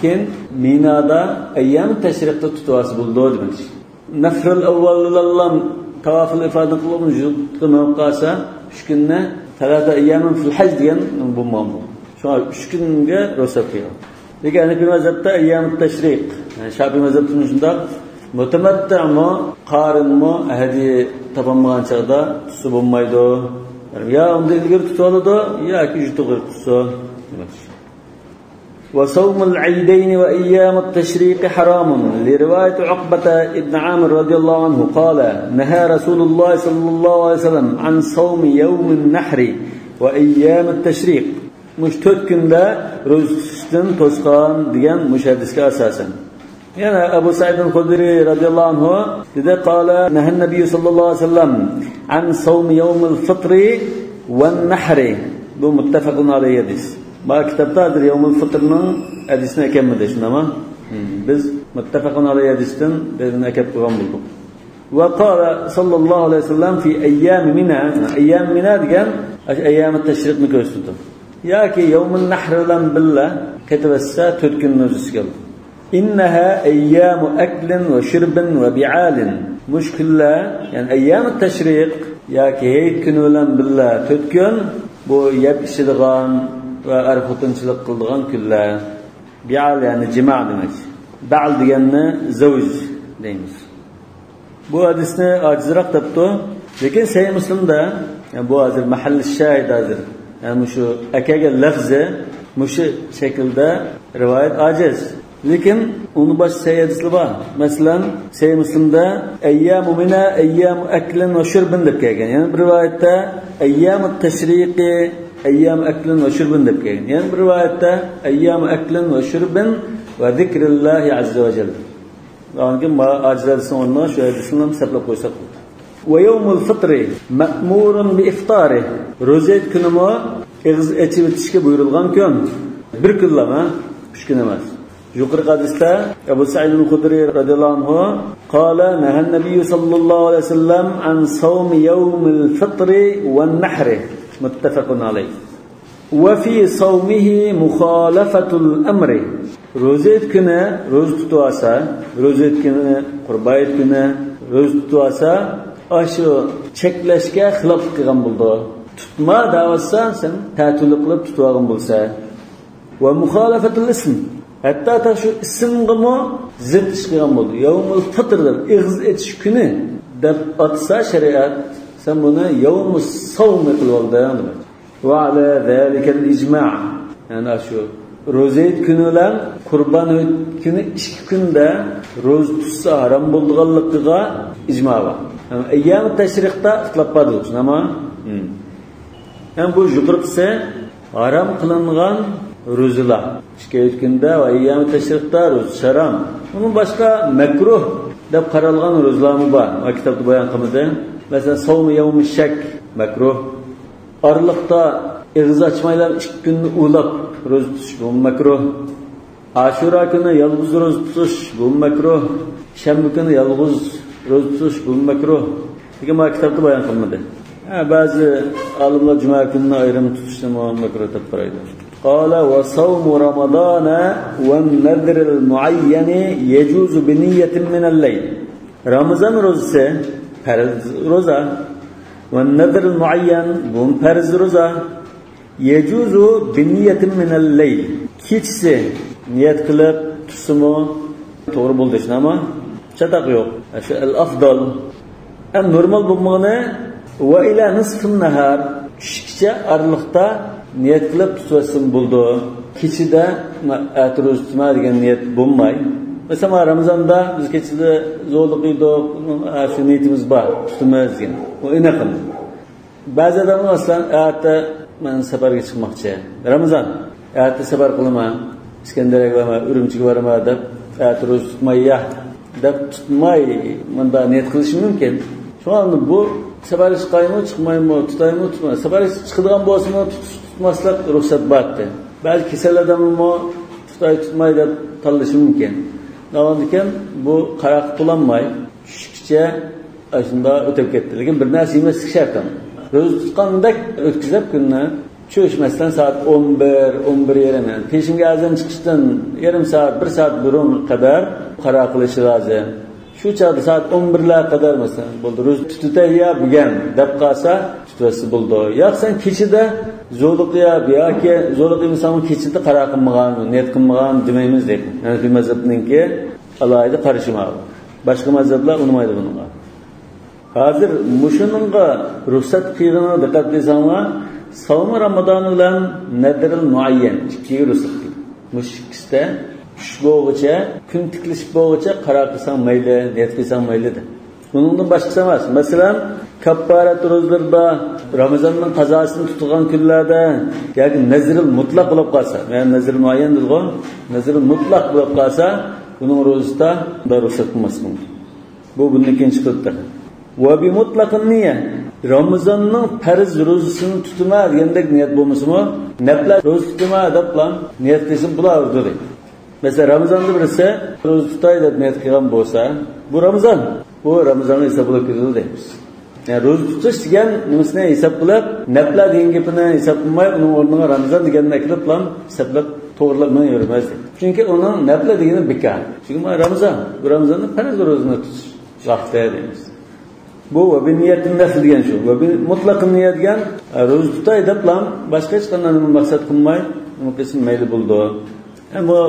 keyin Minada ayyam tashriqda tutib olsa bo'ldi demak. Nafrul avvallallam tavafil ifoda qilib qilib qolsa 3 kunni talata ayyamin fil hajj degan bo'lmadi. Shu 3 kunga ruxsat qilgan. Lekin Hanifiy mazhabda ayyam tashriq, yani Shafiy mazhabida shunda mutamatta'mi, qarinmi hadiya topolmagan chaqda tutsa bo'lmaydi. Ya undan ilgari tutib oladi yoki juda tutsa demak. وصوم العيدين وأيام التشريق حرام لرواية عقبة ابن عامر رضي الله عنه قال نهى رسول الله صلى الله عليه وسلم عن صوم يوم النحر وأيام التشريق مش تذكر لا رزقن تسقان ديان مش هدسك أساسا. يعني أبو سعيد الخدري رضي الله عنه إذا قال نهى النبي صلى الله عليه وسلم عن صوم يوم الفطر والنحر بمتفق عليه حديث. Ma kitaptadır Yevmul Fıtr'ın hadisini ekemedi şimdi ama biz muttefakun aleyhi hadisten dediğini ekep koygan bulduk. Ve kâle sallallahu aleyhi ve sellem fi eyyâm Mina, eyyâm Mina diyen eyyâm-ı teşrikni gösterdi. Ya ki Yevmul Nahr bilen billah ketibesse 4 gün nüzüs geldi. İnneha eyyâm-u eklin ve şirbin ve bi'alin Müşküller, yani eyyam-ı teşrik, ya ki heyt günü bilen billa 4 gün, bu yep işidigan ve arfutunçılık kıldıgan küller. Bi'al yani cima demek. Ba'al diyenine zavuz deyimiz. Bu hadisni acizrak taptı. Lekin Sahih Müslim'de, yani bu hazır mahalli şahid hazır. Yani şu akaga lafzı, şu şekilde rivayet aciz. Lekin onu baş sayısı var. Mesela Sahih Müslim'de eyyamu mina eyyamu aklin ve şurbin deb kelgan. Yani bir rivayette eyyamu teşriqi eyyam aklin ve şurbin deb kelgan. Yani bir rivayette eyyam aklin ve şurbin ve zikrillahi azze ve celle. Yani ma acizlersin onunla şu hadisinden hesaplap koysak olur. Ve yevmul fitri ma'murun bi iftari. Rozet günü mü ağız içi bitişke buyurulgan gün. Bir kıllama, 3 gün emas. Yukarı hadiste Ebu Sa'id el-Hudri radıyallahu anhu qala nahan Nebi sallallahu aleyhi ve sellem an savmi yevmil fitri ve nahri. Muttefakun aleyh. Ve fi savmihi muhalafetul emri. Rozet günü roz tutuasa, rozet günü kurbayet günü roz tutuasa aşı çekleşke xilaf qilgan bo'ldi. Tutma davasa sen ta'tillik qilib tutgan bo'lsa va muxalafatul ism. Hatta ta shu ismga zid ish qilgan bo'ldi. Yawmul fitrdir, ig'iz etish kuni deb atsa shariat sen buni yawmus savm qilib olding. Va ala zalikal ijma'. Yani shu rozet kuni bilan qurban kuni 2 kunda roz tutsa haram bo'lganligiga ijma' bor. Yani eyyam teşrikta ixtilaf var ama yani bu yuqorqisi haram qilingan ro'zalar. İşte o'tganda va eyyam teşrikta ro'za haram. Bunun başka makruh deb qaralgan ro'zalar bor. Va kitobda bayon qilindi. Mesela savm yawm shak makruh. Arliqda ig'iz ochmaylar 2 kunni ulab ro'za tutish bu makruh. Ashura kuni yolg'iz ro'za tutish bu makruh. Shanba kuni yolg'iz ro'za tutish bu makruh. Lekin bu kitobda bayon qilinmadi. Bazı alimlar cuma kunini ayrim tutishni makruh deb qaraydi. Qala wa sawmu ramadana wa an-nadr al-muayyan yajuzu bi niyyatin min al-layl. Ramazon ro'zasi farz ro'za va an-nadr al-muayyan bu farz ro'za yajuzu bi niyyatin min al-layl. Kechsi niyat qilib tutsimi to'g'ri bo'ldi ama çatak yok. Şu el-afdal en normal bulmağını ve ila nisfin nahar kişikçe aralıkta niyet kılıp tutasın buldu. Kişi de roz tutma degan niyet bulmay. Mesela Ramazan'da biz keçide zorlukuydu, şu niyetimiz var, tutmayız degan. O ine kıldı. Bazı adamlar aslan hayatta ben seferge çıkmakçı. Ramazan hayatta sefer kılma, İskender'e varma, Ürümçi'ye varma da hayatta roz tutmayı deb tutmay bunda niyet qilish mumkin. Şu anda bu sefer chiqaymi, chiqmaymi, tutaymi, tutmaymi. Sefer chiqadigan bo'lsa-mu tutmaslik ruxsat bordi. Balki kasal odammi tutay tutmay deb tanlashi mumkin. Navondikan bu qaraq tulanmay, tushkicha shunda o'tib ketdi. Lekin bir narsa emaslik shart. Ro'z tutgandek o'tkazib kunni cho'shmasdan soat 11 yarim. Peshimga azon chiqishdan yarim soat, 1 soat burun qadar qara qilish lozim. Shu chog'da soat 11lar qadar masalan bo'ldi. Ro'z tutayya bugan deb qolsa tutasi bo'ldi. Yo'q sen kechida zo'liqya yoki zo'liq inson kechida qara qilmagan, niyat qilmagan demaymiz deydi. Yani bu mazhabninki alayda qarashmaydi. Boshqa mazhablar unmaydi bunga. Hozir mushuningga ruxsat qilgani diqqat qilsanglar savm Ramazon bilan nadril muayyan ikki ruxsat qildi. Mushkista tush bo'g'icha, kun tiklish bo'g'icha qara qilsang mayli, niyat qilsang mayli-da. Buningdan boshqasi emas. Masalan, kapparat ro'zlarda Ramazonning qazosini tutgan kunlarda yoki nazril mutlaq bo'lib qolsa, ya'ni nazril muayyan deyilgan, nazril mutlaq bo'lib qolsa, buning ro'zida ruxsat qilmas mumkin. Bu bundan ikkinchi qildi. Va bi mutlaqin niyya. Ramazonning farz ro'zasini tutma degandek niyat bo'lmasmi? Naflar ro'za tutma deb plan niyat qilsin bo'lardi. Mesela Ramazonda birisi ro'za tutay deb niyat qilgan bo'lsa, bu Ramazon. Bu Ramazonni hisoblab ko'rildi deymiz. Yani ro'za tutish degan nimasini hisoblab, naflar degan gapini hisoblab, uning o'rniga Ramazon deganni qilib plan hisoblab to'g'rilab yurmaydi. Chunki uning naflar degani bekor. Chunki Ramazon, bu Ramazonning farz ro'zasini tutish. vaqtda deymiz. Bu va bi niyatin nafl degan shu. Va bi mutlaq niyat degan ro'za tutay deb ham boshqa hech qanday maqsad qilmay, nima qilsin mayli bo'ldi. Bu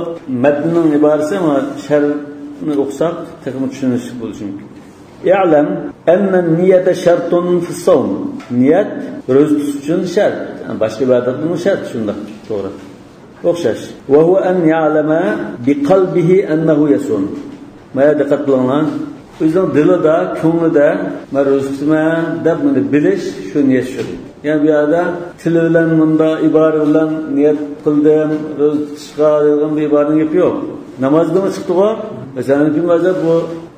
matnning iborasi ama sharhni o'qisak texnik tushunish bo'lishi mumkin. Ya'lam anna niyata shartun fis-sawm. Niyat ro'za tutish uchun shart. Boshqa ibodatning shart shunda, to'g'ri. O'xshash. Va huwa an ya'lama bi qalbihi annahu yasum. Maya diqqat qilinglar. O'zining dilida, ko'nglida ro'za tutaman deb buni bilish shu niyat shu. Yani bir yerda til bilan bunda ibora bilan niyat qildim, ro'za tutishga degan bir iboraning gapi yo'q. Namozdan chiqdi-ku. Masalan, kim mazhab bu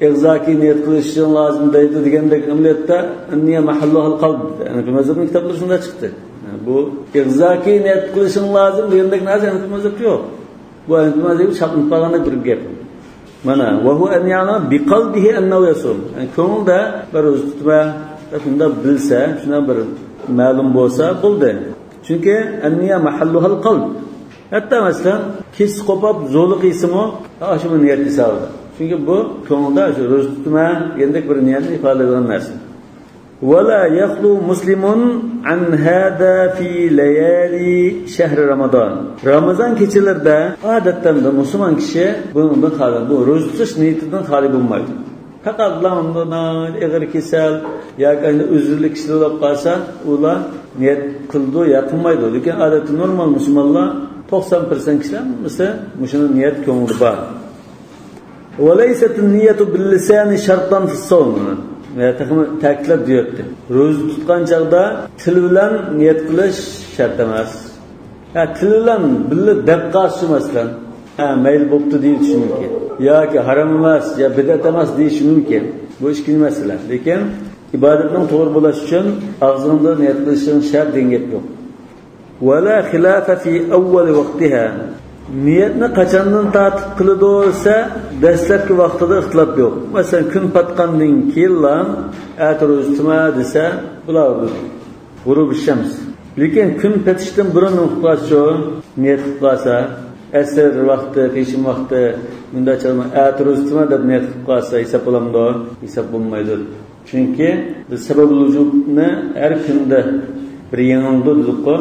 ig'zoki niyat qilish uchun lozim deydi degandek amaliyotda niya mahalluhul qalb. Yani kim mazhabning kitoblarida shunda chiqdi. Bu ig'zoki niyat qilishing lozim degandek narsa kim mazhab yo'q. Bu kim mazhab chaqnib qolganda bir gap. Mana va huwa an ya'lam bi qalbihi annahu yasum. Yani ko'ngilda bir ro'za tutma, shunda bilsa, shuna bir ma'lum bo'lsa bo'ldi. Chunki an-niya mahalluhul qalb. Hatta masalan kes qopab zo'li qiysimi, shu niyat hisobida. Chunki bu ko'ngilda shu ro'za tutma degandek bir niyatni ifodalaydigan narsa. ولا يخلو مسلم عن هذا في ليالي شهر رمضان. Ramazan kechelerinde adetten de Müslüman kişi bundan xali, bu ro'za tutish niyatidan xali bo'lmaydi. Faqat lamdan ig'ir kesal yoki uzrli kishilar bo'lib qolsa, ular niyat qildi, yapmaydi. Lekin adeti normal musulmonlar 90% kishilar mesela shuni niyat ko'ngli bor. وليست النية باللسان شرطا في الصوم. Ta'kidlab deyapti. Ro'za tutgan chaqda til bilan niyat qilish shart emas. Til bilan billa deb qolsa masalan, mayl bo'pti deyish mumkin. Yoki harom emas, yo bidat emas deyish mumkin. Bu ishki masala. Lekin ibodatning to'g'ri bo'lishi uchun og'zingda niyat qilishing shart degan gap yo'q. Wala khilafa fi awwal vaqtiha. Niyatni qachondan tartib qiladi desa, dastlabki vaqtida ixtilof yo'q. Masalan, kun patgandan keyin ro'za tutma desa, bular g'urub shams. Lekin kun patishdan burun uxlashi, niyat qilsa, asr vaqti, peshin vaqti, bunda chalma ro'za tutma deb niyat qilsa, hisob bo'lamdi, hisob bo'lmaydi. Chunki biz sabab vujubni har kunda bir yangilik dedik-ku.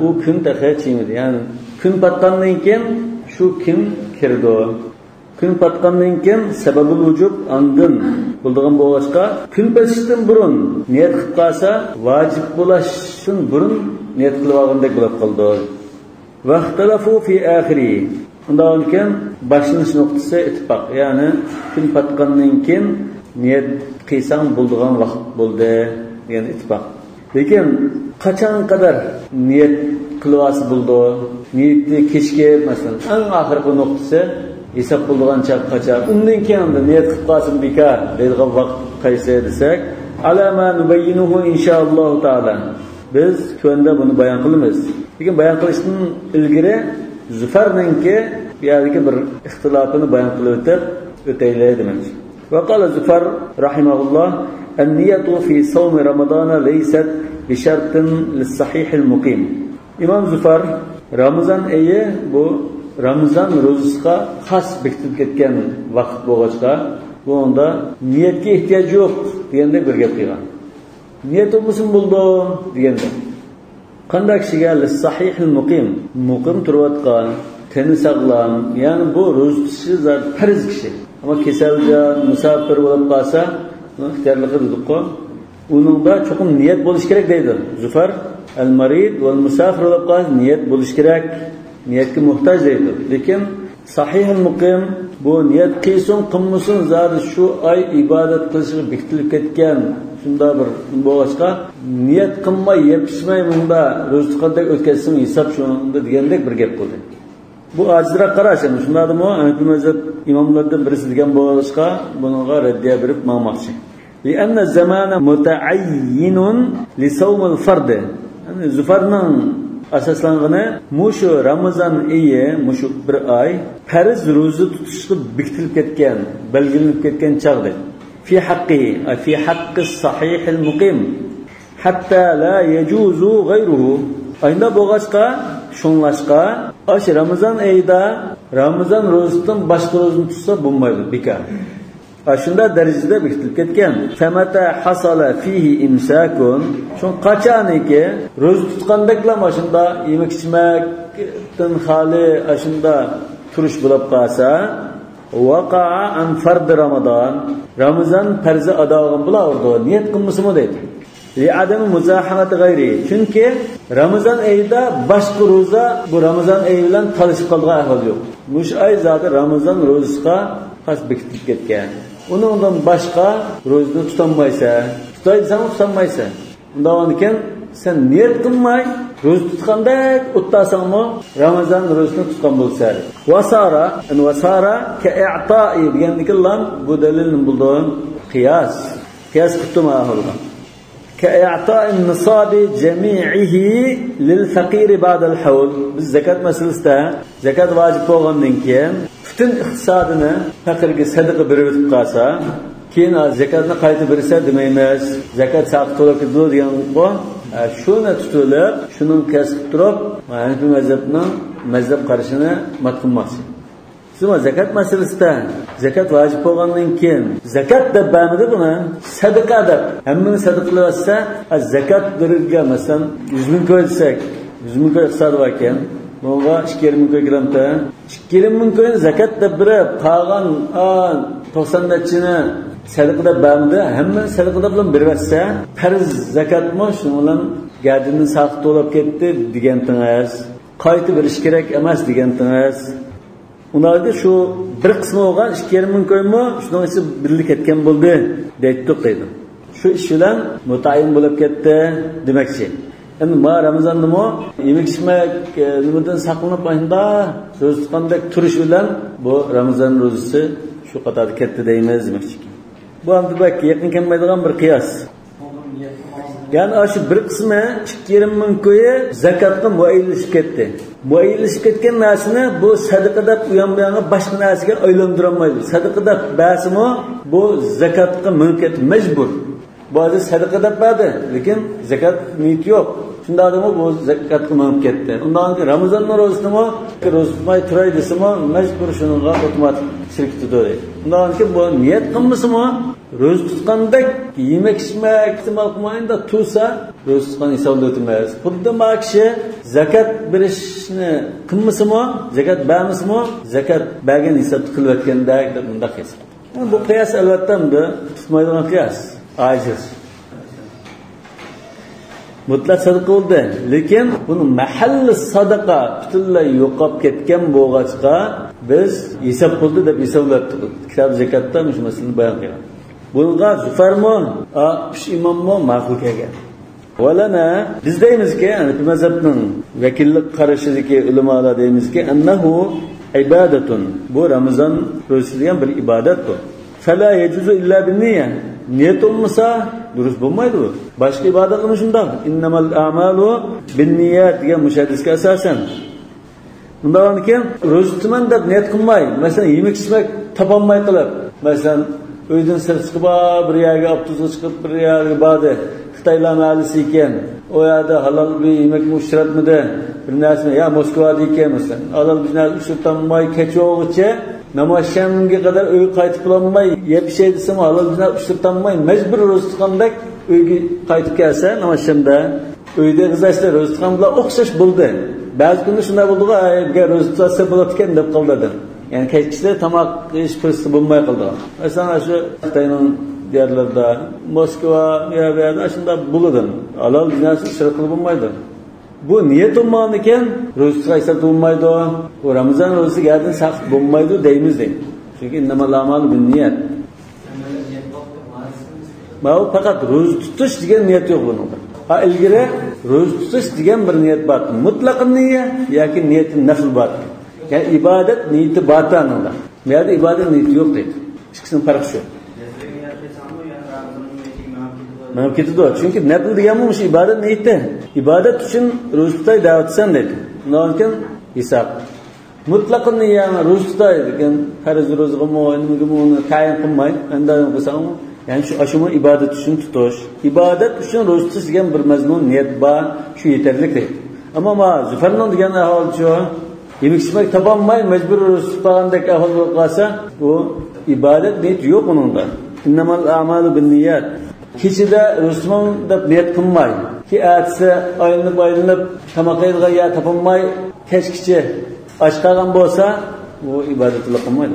U kun taqachimidi. Ya'ni kun patgandan keyin shu kun kirdi. Kun patgandan keyin sababul vujub andin bo'lgan bo'lg'achqa kun patishdan burun niyat qilib qolsa, vojib bo'lishdan burun niyat qilib olgandek bo'lib qoldi. Vaqtalafu fi oxiri. Undan keyin boshlanish nuqtasi ittifoq. Ya'ni kun patgandan keyin niyat qilsang bo'lgan vaqt bo'ldi, ya'ni ittifoq. Lekin qachon qadar niyat qilvasi bo'ldi? Niyatni kechga masalan eng oxirgi nuqtasi hisob bo'lgan chaqgacha. Undan keyin niyat qilib qolsin bekor deydigan vaqt qaysi desak, alama nubayyinuhu inshaalloh taala. Biz ko'nda buni bayon qilamiz. Lekin bayon qilishdan ilgari Zufarninki bu yerdagi bir ixtilofini bayon qilib o'taylik demoqchi. Va qala Zufar rahimahulloh النية في صوم رمضان ليست بشرط للصحيح المقيم. İmam Zufar Ramazan ayı bu Ramazan ro'zasiga xos bekitib ketgan vaqt bo'lg'achqa, bu onda niyatga ehtiyoj yo'q deganda bir gap qilgan. Niyat bo'lsin bo'ldi deganda. Qanday kishiga lis-sahih al-muqim, muqim turayotgan, teni sog'lom, ya'ni bu ro'za tutishi farz kishi. Ammo kasalga, musafir bo'lib qolsa, ixtiyorligi dedik-ku. Uningda cho'qim niyat bo'lish kerak deydi. Zufar al-marid va al-musafir bo'lib qolsa niyat bo'lish kerak. Niyatga muhtoj deydi. Lekin sahih al-muqim bu niyat qilsin, qilmasin, zodi shu oy ibodat qilishga bekitilib ketgan shunda bir bo'lg'achqa niyat qilmay, yepishmay bunda ro'za qanday o'tkazsin hisob shunda degandek bir gap qildi. Bu ajizroq qarash, shundadimi? Hanafi mazhab imomlaridan birisi degan bo'lg'achqa bunga raddiya berib ma'moqchi. لأن الزمان متعين لصوم الفرد. Yani Zufarning asoslangani mushu Ramazon oyi, mushu bir oy farz ro'za tutishga bekitilib ketgan, belgilanib ketgan chaqda. في حق الصحيح المقيم حتى لا يجوز غيره. Ayında bo'lg'achqa shunlashqa Ramazon oyida Ramazon ro'zasidan boshqa ro'zani tutsa bo'lmaydi, bekor. Aşında derecede bitilip ketken. Femata hasala fihi imsakun. Şun qaçaniki roz tutqandakla aşında yemek içmekten hali aşında turuş bulup qalsa vaqa'a an fard Ramazan. Ramazan farzi adağın bulardı. Niyet qılmısımı deydi. Li adamı muzahamati gayri. Çünkü Ramazan ayında başka roza bu Ramazan ayı bilan talışıp qalğan ahval yo'q. Muş ay zaten Ramazan rozasına has bekitip ketgan. Ondan başka rozda tutanmaysa, tutaysan tutanmaysa. Ondan eken sen niyet qilmay roz tutqanda uttasanmi Ramazan rozasini tutgan bo'lsa. Vasara ka i'ta'i degandikilan bu dalilni bulduğun qiyas qildim ahvolga. كإعطاء النصاب جميعه للفقير بعد الحول. Biz zakat meselesinde zakat vacip bo'lgandan keyin bütün iqtisodini faqirga sadaqa berib qalsa, keyin zakatni qaytib bersa demaymiz. Zakat saqit to'lab ketdi degan bu. Shuni tutulib, shuning kasb turib, mana bu mazhab qarashini matqinmoqchi. Sizma zakat meselesinde zakat vacip bo'lgandan keyin zakat deb bamidi buni sadaqa deb hammani sadaqalayotsa zakat berga masalan 100 ming ko'ysak 100 ming ko'y iqtisodi bor ekan bunga 2,5 ming ko'y kiramda 2,5 ming ko'yni zakat deb berib qolgan 90 nachini sadaqa deb bamidi hammani sadaqa deb bilan bervatsa farz zakatmi shu bilan gardini saqit to'lab ketdi degan tingiz qaytib berish kerak emas degan tingiz. Ularda şu bir kısmı olgan 2,5 ming ko'ymi shundan esa birlik ketgan bo'ldi deydi. Shu ish bilan mutayin bo'lib ketdi demakchi. Endi ma Ramazondami yemek içmek nimadan saqlanib qo'yinda ro'za tutgandek turish bilan bu Ramazon ro'zasi shu qatorda ketdi deymiz demakchi. Bu ham bak yaqin kelmaydigan bir qiyos. Yani şu bir kısmı 2,5 ming ko'yi zakatga muayyilashib ketdi. Muayyilashib ketgan narsani bu sadaqa deb uyan-buyanga boshqa narsaga aylantirolmaydi. olmaydi. Sadaqa deb basimi bu zakatga mumkin majbur. Bazı sadaqa deb berdi, lekin zakat niyati yo'q. Shunda odamlar bu zakatga mumkin ketdi. Undan keyin Ramazon ro'zasini ro'za tutmay turay desimi majbur shunga avtomatik shirkiti deydi. Undan keyin bu niyat qilmasimi ro'za tutgandek yemek içmek ihtimal qilmayinda tursa ro'za tutgan hisobda o'tmaydi. Xuddi ma kishi zakat berishni qilmasimi, zakat bermasimi, zakat bergan hisobda qilayotgandek deb bunda qiyas. Bu qiyas albatta tutmaydigan qiyas. Aciz. Mutlaq sadaqa bo'ldi, lekin buni mahalli sadaqa butunlay yo'qolib ketgan bo'lg'achqa biz hisob qildi deb hisoblabdik. Kitob zakatda shu masalani bayon qilgan. Bunga Zufarmo, imommo ma'qul kelgan. Valana biz deymizki, bu mazhabning vakillik qarashidagi ulamolar deymizki, annahu ibadatun. Bu Ramazon ro'zasi degan bir ibodat bu. Fala yajuzu illa bin-niyya. Niyet olmasa durust bo'lmaydi bu. Boshqa ibodatlar shunday. Innamal a'malu bin-niyyat degan mushaddiska asosan. Bundan keyin ro'za tutman deb niyat qilmay, masalan, yemek içmek topolmay qilib, masalan, uydan sir chiqib bir yerga avtobusga chiqib bir yerga bordi. Xitoylar malisi ekan. O yerda halol bir yemek mushratmidi? Bir narsa ya Moskvada ekan masalan. Halol bir narsa ushlatolmay kechog'icha namoyishga qadar uy qaytib qololmay, yeb şey desam halol bir narsa ushlatolmay majbur ro'za tutgandek uyga qaytib kelsa namoyishda uyda g'izashlar ro'za tutgan bilan o'xshash bo'ldi. Ba'zi kunda shunday bo'ldi-ku, ro'za tutsa bo'ladi ekan deb qoldim. Yani kechikda tomoq yeyish fursati bo'lmay qoldi. Masalan, shu Xitoyning yerlarda Moskva yerlarda shunda bo'ladi. Halol bir narsa shirqilib bo'lmaydi. Bu niyat olmagan ekan, ro'za tutsa bo'lmaydi. Bu Ramazon ro'zasi gardan saqit bo'lmaydi deymiz deydi. Chunki innamal a'malu bin-niyat. Bu faqat ro'za tutish degan niyat yo'q bunda. İlgiri ro'za tutish degan bir niyat bor. Mutlaq niyat yoki niyatin nafl bor. Yani ibadet niyeti batanında. Yani ibadet niyeti yok deydi. İkisinin farkı şu. Mümkün de o. Çünkü nafl deganmish ibadet niyeti. İbadet için ro'za tutay davet etsen deydi. Undan keyin hisob. Mutlaq niyat ro'za tutay degan farz ro'zag'imi, nimagami tayin qilmay, andan qilsam, yani şu aşımı ibadet için tutuş. İbadet için ro'za tutish degan bir mazmun niyat bor, shu yetarli deydi. Ama Zufarning degan ahvol shu. Yemek içmek tabanmay mecbur tutağındaki ahval bulup kalsa bu ibadet niyeti yok onun da. İnnemal a'malu bin niyat. Kişide Müslüman da niyet kılmay. Ki ayetse ayınıp tamakaydığa ya tabanmay keşkiçi aç kalgan bolsa bu ibadetli kılmaydı.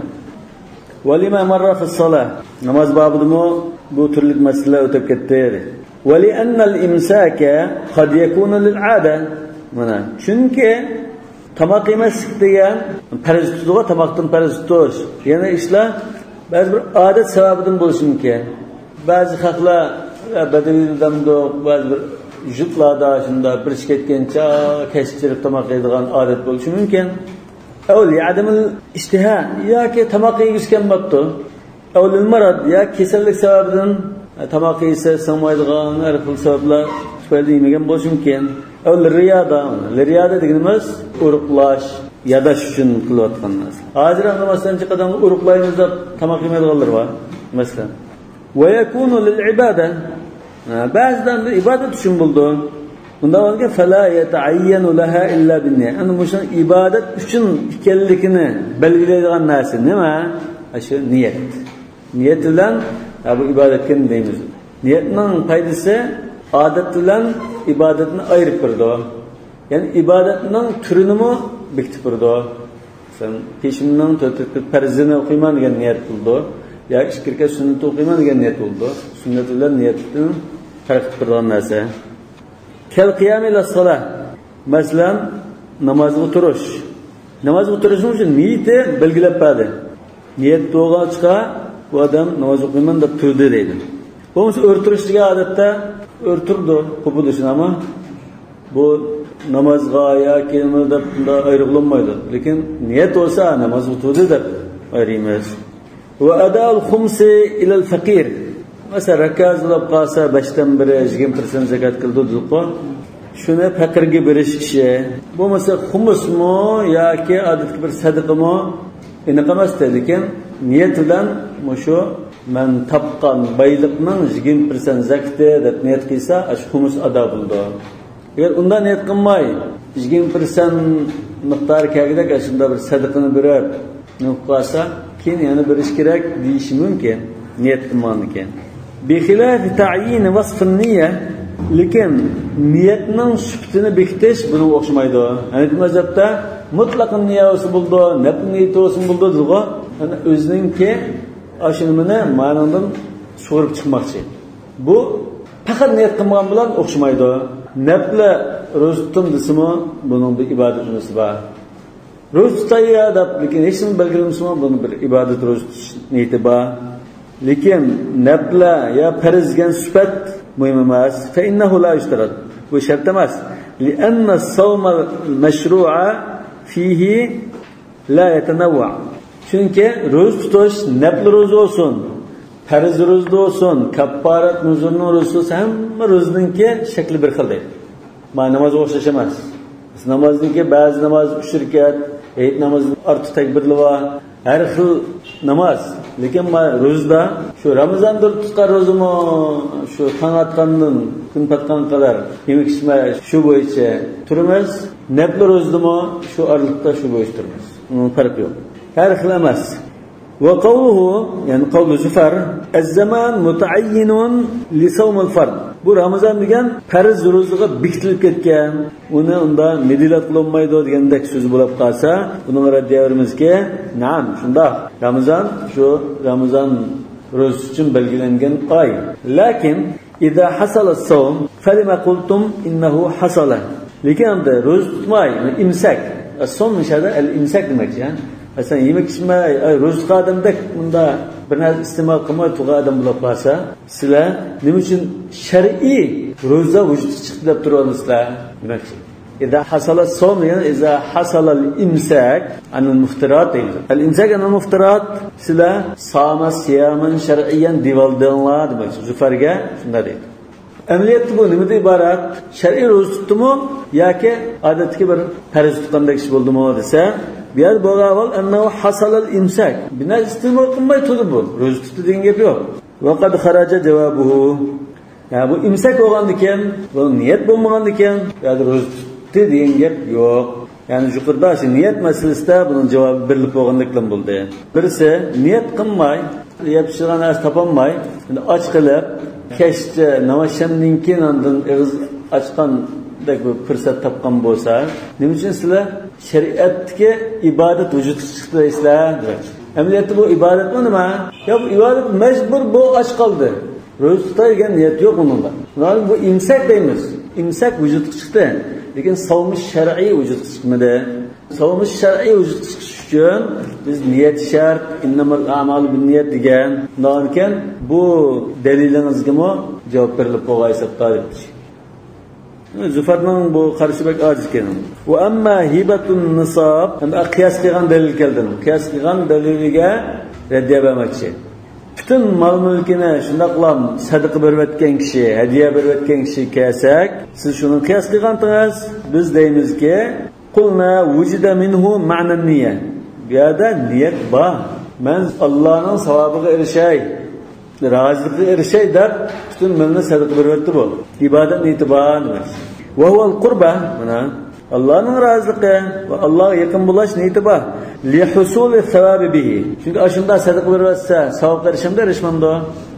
وَلِمَا مَرَّ فِي الصَّلَاةِ Namaz babıdımı bu türlük mesele ötep kettiği. وَلِأَنَّ الْاِمْسَاكَ قَدْ يَكُونَ لِلْعَادَةِ Çünkü tamak yemeslik degan paraz tutuğa tamaktan paraz tutuş. Yani işler bazı bir adet sebabından buluşu mümkün. Bazı haklar bedeviden de bazı bir jutlarda şunda bir şirketkençe kestirip tamak yediğin adet buluşu mümkün. Evli adamın iştiha ya ki tamak yiyişken baktı. Evli marad ya kesellik sebabından tamak yiyse sanmaydıgan erkul sebepler şöyle yemegen buluşu mümkün. Evli riyada dediğimiz uruklaş ya da şun kılatkan nasıl. Hazır anlamasından çıkadan uruklayınızda tamak yemediğinler var mesela. Ve yekunu lil ibade. Bazıdan da ibadet için buldu. Bundan sonra fela yetaayyenu laha illa bin niyet. Yani bu ibadet için ikellikini belirleydiğin nasıl değil mi? Aşı niyet. Niyet ile bu ibadetken deyimiz. Niyetin faydası adet ile ibadetini ayırıp durdu. Yani ibadetinin türünü mü biktip durdu. Sen peşinden tütüp perzini okuyman diye niyet buldu. Ya işkirke sünneti okuyman diye niyet buldu. Sünnet ile niyetin fark durduğun nasıl? Kel kıyam ile salah. Mesela namaz oturuş. Namaz oturuşun için niyeti belgilep verdi. Niyet doğal çıka bu adam namaz okuyman da türdü deydi. Bu mesela örtürüşlüğe adette örtürdü kubu düşün ama bu namazga ya kelimede ayrılmaydı. Lakin niyet olsa namaz oturdu da ayrılmaz. Ve adal khumsi ilal fakir. Mesela rakaz olab qalsa 5'ten 1'e 20% zakat kıldı diyor. Şunu fakirge beriş kişi. Bu mesela humus mu ya ki adetki bir sadaqa mı? İnqamas lekin niyet bilan şu men tapqan bayliqning 20% zakati deb niyet qilsa, ash humus ado bo'ldi. Agar undan niyet qilmay 20% miqdori kelgidek shunda bir sadaqani berib nuqasa keyin yana berish kerak deyishi mumkin niyet qilmagan. Bixilaf ta'yin wasf an-niyya lekin niyetning sifatini bekitish buni o'xshamaydi. Hanafi mazhabda mutlaq niyati bo'ldi, nafl niyati bo'ldi deydi. Ana o'zininki ashunimini ma'nodan sug'urib chiqmoqchi. Bu faqat niyat qilgan bilan o'xshamaydi. Nafla ro'zatdim desimi buning bir ibodat nisi bor. Ro'z tutaya deb lekin hech nima belgilamasa buni bir ibodat ro'z tutish niyati bor. Lekin nafla ya farzgan sifat muhim emas. Fa innahu la yushtarat. Bu shart emas. Li'anna as-sawm al-mashru'a fihi la yatanawwa. Çünkü ro'z tutish nafl ro'z olsun, farz ro'z olsun, kapparat nuzurning ro'zi olsa hamma ro'zninki shakli bir xil deydi. Mana namoz o'xshash emas. Namozniki ba'zi namoz 3 rakat, ayit namoz orti takbirli va har xil namoz. Lekin ro'zda shu Ramazondir tutgan ro'zimi, shu tong atgandan kun patgan qadar yemek ichmay shu bo'yicha turimiz, nafl ro'zdimi shu orliqda shu bo'yicha turimiz. Uning farqi yo'q. Her خلامس وقوله يعني قول زفر الزمان متعين لصوم الفرد. Bu Ramazan degan farz ro'zaga bekitilib ketgan, uni unda medilat qilinmaydi degandek so'z bo'lib qolsa, buni raddiyarimizga na'am, shunda Ramazan shu Ramazan ro'zasi uchun belgilangan oy. Lakin idza hasala as-sawm falima qultum innahu hasala. Lekin unda ro'za tutmay, imsak. As-sawm nishada al-imsak demak, yani aslında yemek içmey, ro'zqa odamdek bunda bir narsa iste'mol qilmay turgan odam bo'lib qolsa, sizlar nima uchun shar'iy ro'za vujudga chiqdi deb turasizlar? Demakchi. İza hasala as-sawm yani iza hasala al-imsak an al-muftirat deydi. Al-imsak an al-muftirat sizlar sama siyaman shar'iyan divaldinglar demakchi. Zufarga shunda deydi. Amaliyotda bu nimadan iborat? Shar'iy ro'za tutdimi yoki odatdagi bir farz tutgandek ish bo'ldimi desa, bu yer bo'g'avol annahu hasalal imsak. Bina iste'mol qilmay turdi bu. Ro'za tutdi degan gap yo'q. Va qad kharaja javobuhu. Ya bu imsak bo'lgandan keyin, bu niyat bo'lmagandan keyin, yo'q ro'za tutdi degan gap yo'q. Yani yuqorida shu niyat masalasida buning javobi berilib bo'lganlikdan bo'ldi. Birisi niyat qilmay, yapishgan narsa topolmay, och qilib, kechcha namozshandan keyin ondan og'iz ochgandek bir fursat topgan bo'lsa, nima uchun sizlar shariatdagi ibodat vujudga chiqdi deysizlar? Amaliyotda bu ibodatmi nima? Yo, bu ibodat majbur bu och qoldi. Ro'za tutadigan niyat yo'q uningda. Mana bu imsak deymiz. İmsak vücudga chiqdi, lekin savmish shar'iy vücudga chiqmadi. Savmish shar'iy vücudga chiqish uchun biz niyat shart, innamal a'malu binniyat degan. Undan keyin bu dalilingizga javob berilib qo'yaysiz deb. Zufarning bu qarishi bek ojiz ekan. Va amma hibatun nisab, qiyas qilgan dalil keldi. Qiyas qilgan daliliga raddiya bermoqchi. Bütün mal mülkini şundaqlam sadaqa berayotgan kishi, hadiya berayotgan kishi kelsak, siz shuni qiyos qilgansiz, biz deymizki, qulna wujida minhu ma'na niyya. Bu yerda niyat bor. Men Allohning savobiga erishay, roziligiga erishay deb bütün malni sadaqa berayotdi bu. Ibodat niyati bor emas. Va huwa al-qurba, mana Allah'ın razılığı ve Allah'a yakın bulaş niyeti var. لِحُسُولِ الثَّوَابِ بِهِ. Çünkü aşında sadık verirse savaplar erişimde erişmemde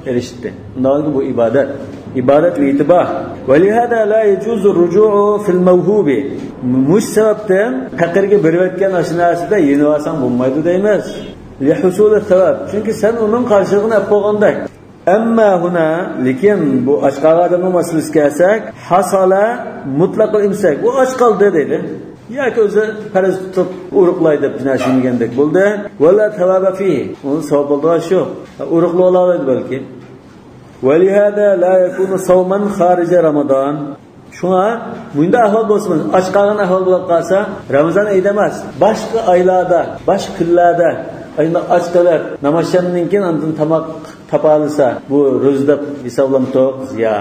erişti. Ondan bu ibadet. İbadet niyeti var. وَلِهَذَا لَا يَجُوزُ الرُّجُوعُ فِي الْمَوْهُوبِ. Muş sebepten fakirge verirken aşinasında yeni varsan bulmaydı değmez. لِحُسُولِ الثَّوَابِ. Çünkü sen onun karşılığını hep boğandak. Amma huna lekin bu ochqal odamning masalasi kelsak, hasala mutlaqul imsak. Bu och qoldi dedi. Yoki o'zi faraz tutib uruqlay deb jinashingandek bo'ldi. Wala tawaba fihi. Uni savob bo'ldi shu. Uruqli oladi balki. Walihada la yakunu sawman kharija Ramazon. Shuna bunda ahvol bo'lsin. Och qolgan ahvol bo'lib qolsa, Ramazon oyida emas, boshqa oylarda, boshqa kunlarda ayında aç kalır, namazşandan keyin ondan tamoq topalsa, bu ro'zadab hisoblamto'q ya.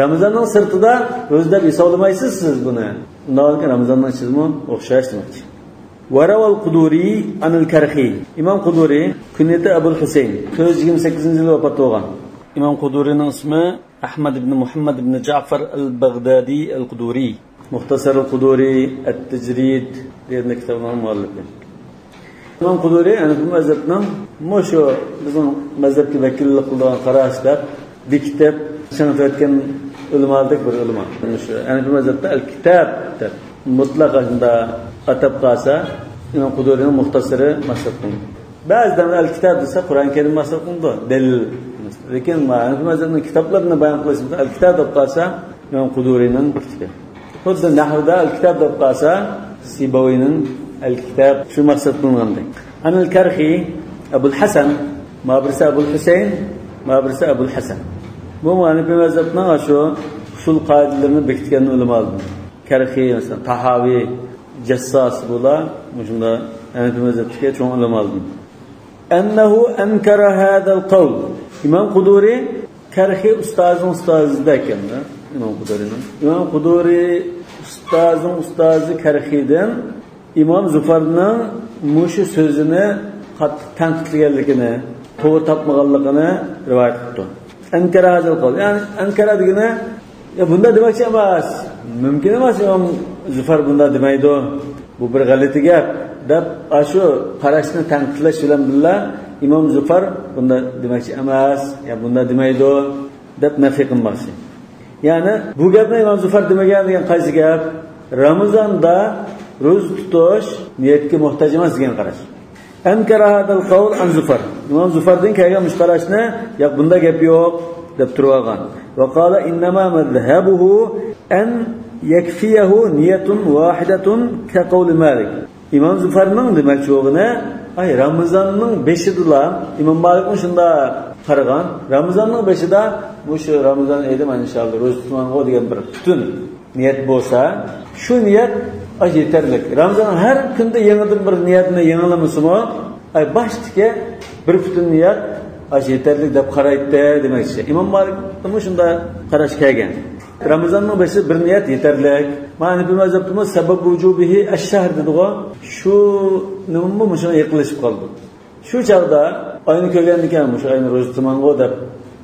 Ramazonning sirtida ro'zadab hisoblamaysiz siz buni. Undan keyin Ramazondan sizmi o'xshash demoqchi. Warawal Quduri anil Karhi. İmam Quduri kunyati Abul Husayn 128-yilda vafot bo'lgan. İmam Qudurining ismi Ahmad ibn Muhammad ibn Ja'far al-Baghdadi al-Quduri. Muxtasar al-Quduri at-Tajrid degan kitobning muallifi. İmam Quduri Hanafi mazhabning mushu bizning mazhabga vakillik qilgan qarashlar diktab sanatayotgan ulamolardek bir ulamo. Shu Hanafi mazhabda al-Kitab deb mutlaqanda atab qolsa İmam Qudurining muxtasari mashhur qilindi. Ba'zidan al-Kitab desa Qur'on Karim mashhur qilindi. Dalil. Lekin Hanafi mazhabning kitoblarini bayon qilishda al-Kitab deb qolsa İmam Qudurining kitobi. Xuddi nahvda al-Kitab deb qolsa Sibawiyning الكتاب شو مقصد من عندك؟ أنا الكرخي أبو الحسن ما برسى أبو الحسين ما برسى أبو الحسن. Bu hani bir mezhepten şu usul kaidelerini bekletken ulema aldım. Kerhi mesela Tahavi, Cessas bula, muşunda hani bir mezhepte çok ulema aldım. Ennehu enkara hadal kavl. İmam Quduri Kerhi ustazın ustazıdayken de İmam Quduri'nin. İmam Quduri ustazı Kerhi'den İmam Zufar'ның muşu sözünü tanqidlaganligini, to'g'ri topmaganligini rivoyat qildi. Ankara hazil qildi. Ya'ni Ankara degani bunda demoqchi emas. Mumkin emas İmam Zufar bunda demaydi. Bu bir g'alati gap deb shu qarashni tanqidlash bilan birga İmam Zufar bunda demoqchi emas, ya bunda demaydi deb nafiy qilmoqchi. Ya'ni bu gapni İmam Zufar demagan degan qaysi gap? Ramazonda ro'za tutish niyatga muhtoj emas degan qarash. Ankara hadal qawl an Zufar. İmam Zufardan kelgan mushtarashni, yo'q bunda gap yo'q deb turgan. Va qala innama madhhabuhu an yakfiyahu niyatun wahidatun ka qawl Malik. İmam Zufarning demoqchiligi, ay Ramazonning 5'idila İmam Malikning shunda qaragan. Ramazonning 5'ida bu shu Ramazon oyida men inshaalloh ro'za tutmoqman degan bir butun niyat bo'lsa, shu niyat yeterli. Ramazon her kunda yangidan bir niyatni yangilamasimi, ay baştiki bir butun niyat yeterli deb qaraydi demoqchi. İmam Malik ham shunda qarash kelgan. Ramazonning 5'i bir niyat yeterli. Ma'ni bir mazhabda sabab vujubihi ash-shahr dedigo, shu nima shuna yiqilishib qoldi. Shu chaqda oyni ko'rgan ekan, shu oyni ro'za tutmoqman deb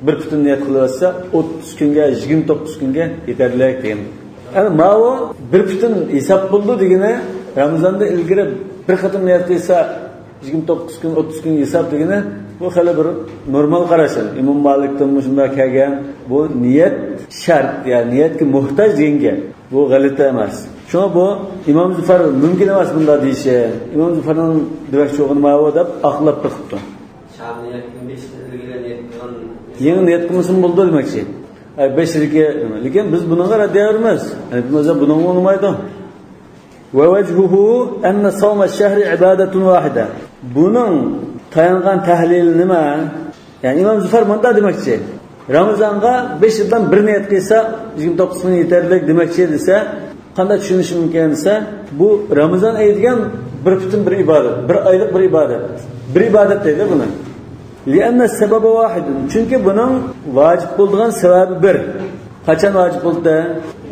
bir butun niyat qilyapsa 30 kunga, 29 kunga yeterli degan. Yani ma'vo bir butun hisob bo'ldi degani Ramazonda ilgari bir qatim niyat qilsa 29 kun 30 kun hisob degani bu hali bir normal qarash. Imom Malikdan shunday kelgan bu niyat shart, ya'ni niyatga muhtoj degan. Bu g'alati emas. Shuna bu İmam Zufar mumkin emas bunda deyishi. İmam Zufarning demakchi o'g'ini deb aqlab turibdi. Sham niyatning 5 ilgari niyat qilgan. Yangi niyat qilmasin bo'ldi demakchi. 5 ilga, lekin biz bunga raddiyormiz. Yani biz bunga olmaydi. Ve vejhuhu enne savma şehri ibadatun vahide. Bunun tayangan tahlil nima? Yani İmam Zufar bunda demakchi. Ramazonga 5 yildan bir niyat qilsa 29 kun yetarli demakchi desa, qanday tushunish mumkin desa, bu Ramazon oyi degan bir butun bir ibodat, bir oylik bir ibodat. Bir ibodat deydi buni. Li'anna sababi vahid. Chunki buning vojib bo'lgan sababi bir. Qachon vojib bo'ldi?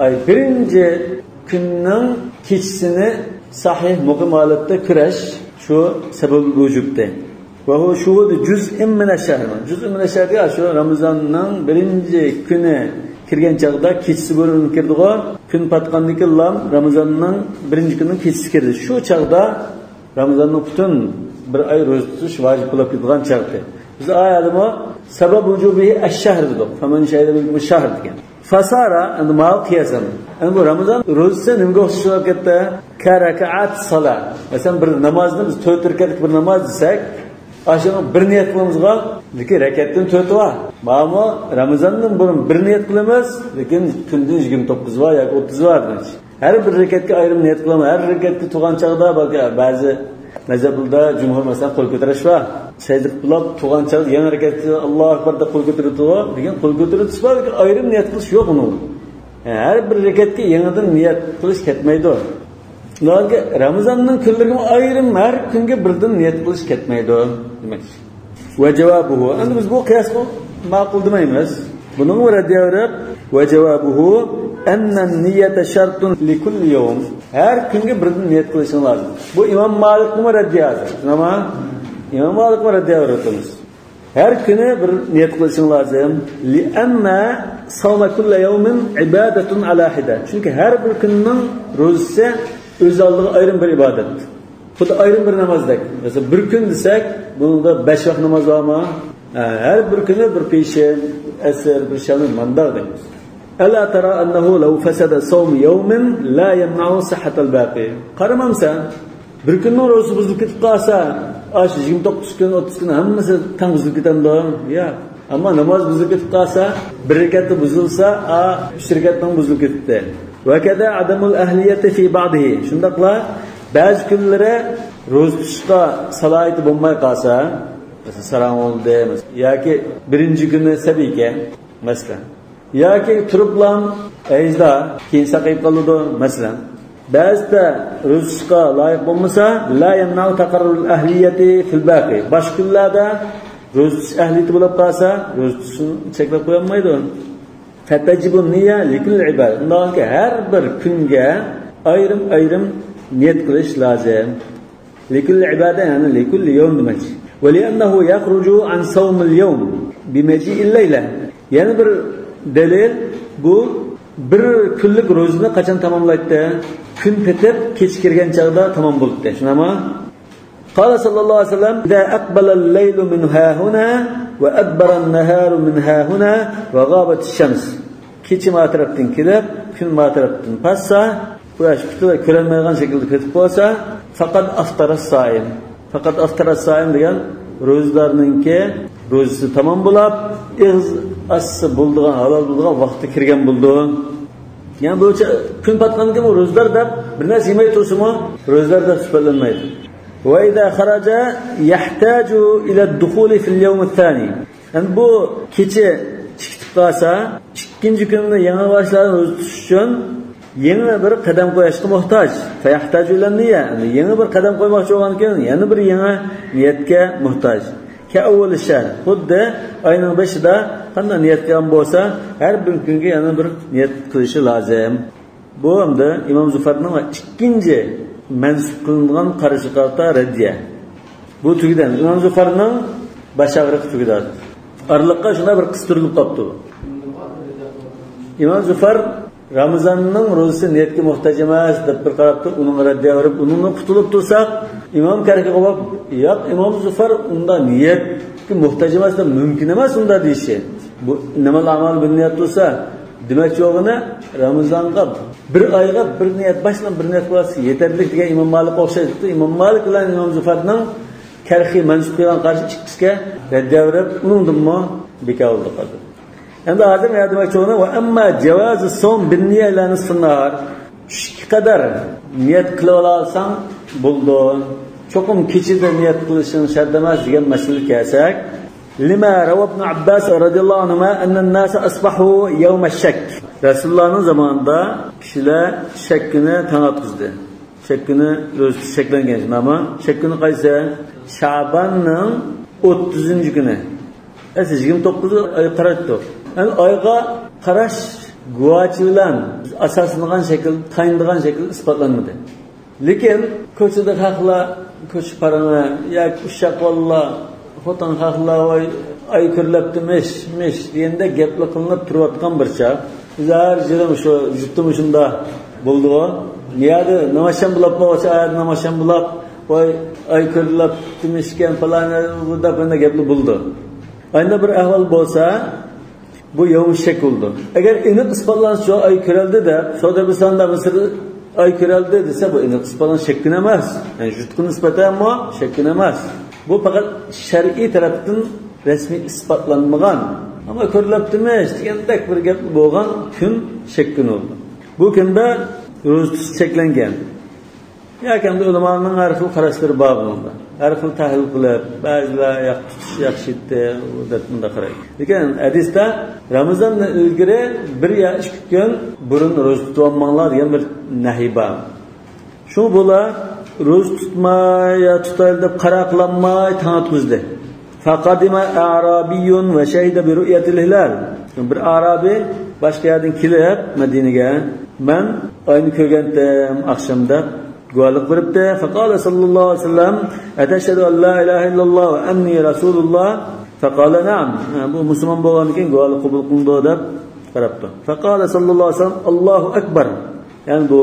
Ay birinchi kunning kechisini sahih muqim holatda kurash shu sabab vujubda. Va hu shuhud juz'in min ash-shahr. Juz'in min ash-shahr ya shu Ramazonning birinchi kuni kirgan chaqda kechisi bo'lib kirdi-ku. Kun patgandan keyin Ramazonning birinchi kunining kechisi kirdi. Shu chaqda Ramazonning butun bir oy ro'za tutish vojib bo'lib ketgan chaqda. Biz ayadimi sabab vujubihi ash-shahr dedik. Faman shayda minkum ash-shahr degan. Fasara endi mal qiyasan. Endi bu Ramazon ro'zasi nimaga o'xshab ketdi? Karakaat salat. Masalan bir namozni biz 4 rakatlik bir namoz desak, aşağı bir niyat qilamiz-ku, lekin rakatdan 4 var. Mana Ramazondan burun bir niyat qilamiz, lekin kundan 29 var yoki 30 var demak. Har bir rakatga ayrim niyat qilamiz. Har rakatga tug'an chaqda ba'zi mazhablarda jumhur masalan qo'l ko'tarish va sajda qilib tug'an chaqda yana rakatga Allohu akbar deb qo'l ko'taradi degan qo'l ko'tarish va ayrim niyat qilish yo'q uni. Har bir rakatga yangidan niyat qilish ketmaydi. Ularga Ramazonning kunlariga ayrim har kunga birdan niyat qilish ketmaydi demak. Va javobuhu, endi biz bu qiyosni ma'qul demaymiz. Buning raddiyorib va javobuhu anna niyata shartun li kulli yawm. Har kunga birdan niyat qilish lozim. Bu İmam Malikning raddiyasi. Nima? İmam Malikning raddiyasi. Her kuni bir niyat qilish lozim. Li anna sawma kulli yawmin ibadatun ala hida. Çünkü her bir kunning ro'zasi o'z oldiga ayrim bir ibodat. Xuddi ayrim bir namozdek. Mesela bir kun desak, bunda 5 vaqt namoz bormi? Her bir kuni bir peshin, asr, bir sham mandaq deymiz. Ala tara annahu law fasada sawm yawmin la yamna'u sihhat al-baqi. Qaramamsan, bir kunning ro'zasi buzilib ketib qolsa, 29 kun, 30 kun hammasi tam buzilib ketadi. Ya, ammo namoz buzilib ketib qolsa, bir rakatda buzilsa, 3 rakatdan buzilib ketdi. Ve kada adamul ahliyeti fi ba'dihi. Shundaqla ba'zi kunlari ro'za tutishga salohiyati bo'lmay qolsa, masalan saram oldi, yoki birinchi kuni sabiyga, masalan, yoki turiblam ayzda keyin saqayib qoladi, masalan. Ba'zida ro'za tutishga loyiq bo'lmasa, la yamna'u taqarrurul ahliyati fil baqi. Boshqa kunlarda ro'za tutish ahliyati bo'lib qolsa, ro'za tutishni cheklab qo'yolmaydi. Fatajibun niyya likul ibadat. Undanki her bir kunga ayrim niyat qilish lozim. Likul ibadat yani likul yawm demak. Ve li'annahu yakhruju an sawmil yawm bimaji'il layla. Yani bir dalil bu bir kunlik ro'zani qachon tamomlaydi? Kun petib kech kirgan chaqda tamom bo'ldi. Shunami? Qala sallallohu alayhi vasallam: "İza aqbala al-laylu min hahuna ve adbara an-naharu min hahuna ve ghabat ash-shams." Kechi ma tarafdan kelib, kun ma tarafdan passa, quyosh kutilib ko'rinmaydigan shaklda ketib qolsa, faqat aftara as-saim. Faqat aftara as-saim degan ro'zlarninki ro'zasi tamom bo'lib, ig'iz assi bo'ldigan, halol bo'ldigan vaqtga kirgan bo'ldi. Yani bu kun patgandan keyin ro'zlar deb bir narsa yemay tursimi, ro'zlar deb hisoblanmaydi. Ve iza kharaja yahtaju ila ad-dukhuli fil yawm ath-thani. Yani bu kechi chiqib qolsa, ikkinchi kunda yangi boshlarni o'z tutish uchun yangi bir qadam qo'yishga muhtoj. Fa yahtaju ila niyya. Yangi bir qadam qo'ymoqchi bo'lgan keyin yana bir yangi niyatga muhtoj. Ka avval shahr. Xuddi oyning 5ida qanday niyat qilgan bo'lsa, har bir kunga yana bir niyat qilishi lozim. Bu hamda İmam Zufarning ikkinchi mansub qilingan qarashi qarta raddiya. Bu tugidan İmam Zufarning bashag'riq tugidadi. Arliqqa shuna bir qistirilib qopti. İmam Zufar Ramazanning ro'zasi niyatga muhtoj emas deb bir qarabdi, uning raddiya berib, undan qutulib tursak, imom Karki qo'yib, "Yo'q, imom Zufar unda niyatga muhtoj emas deb mumkin emas unda" deyishi. Bu nimal amal bin niyat tursa, demak yo'g'ini Ramazonga bir oyga bir niyat başlan bir niyat qilsa yetarli degan Imom Malik o'xshaydi. Imom Malik bilan Imom Zufarning Karki mansub qilgan qarshi ikkisiga raddiya berib, uningdanmi bekor qildi. Endi hozir nima demoqchi bo'ldim? Va amma javozi som bin niyalarni sunnar. Tushga qadar niyat qilib olsang bo'ldi. Cho'qim kechida niyat qilishing shart emas degan masala kelsak, lima rawa ibn Abbas radhiyallohu anhu anna an-nas asbahu yawm ash-shak. Rasulullohning zamonida kishilar shakkini tanotqizdi. Shakkini o'z shaklangan nomi, shakkini qaysi? Sha'banning 30-kuni. 29 oy qaraydi. Yani oyga qarash guvochi bilan asoslangan shakl, tayinlangan shakl isbotlanmadi. Lekin ko'chada haqlar, ko'chib qarama, yoki ushaq vallah, xotin haqlar oy ko'rlabdimish deganda gaplar qilinib turayotgan bir chaq. Bizlar jirim shu yurtim shunda bo'ldi-ku. Niyadi namashan bulab bo'lsa, namashan bulab oy ko'rlabdimishgan falan bu da gaplar bo'ldi. Ayında bir ahval bo'lsa, bu yovuşak oldu. Eğer iniq isbotlansa ay ko'raldi de, Saudiya Arabistonda Misr ay ko'raldi desa, bu iniq isbotlan shakkin emas. Yani jutqin nisbatan ama shakkin emas. Bu faqat shar'iy tarafdan rasmiy isbotlanmagan. Ama ko'rilibdimi degandek bir gap bo'lgan kun shakkin oldu. Bu kunda ro'za cheklangan. Yakında ulamoning har xil qarashlari bor bunda. Har xil tahlil qilib, ba'zilar yaxshi deb bunda qaraydi. Lekin hadisda Ramazondan ilgari 1-2 kun burun ro'za tutmanglar degan bir nahiy bor. Shu bo'la ro'za tutmay tutayli deb qaraqlanmay tanotqizdi. Faqadima arabiyyun va shahida bi ru'yatil hilal. Bir arabi boshqa yerdan kelib Madinaga, men oyni ko'rgandim oqshomda guvohlik beribdi. Faqala sallallohu alayhi vasallam, "Atashhadu an la ilaha illalloh va anni rasululloh?" Faqala na'am. Bu musulmon bo'lgandan keyin guvohlik qabul qildi deb qarabdi. Faqala sallallohu alayhi vasallam, "Allohu akbar." Yani bu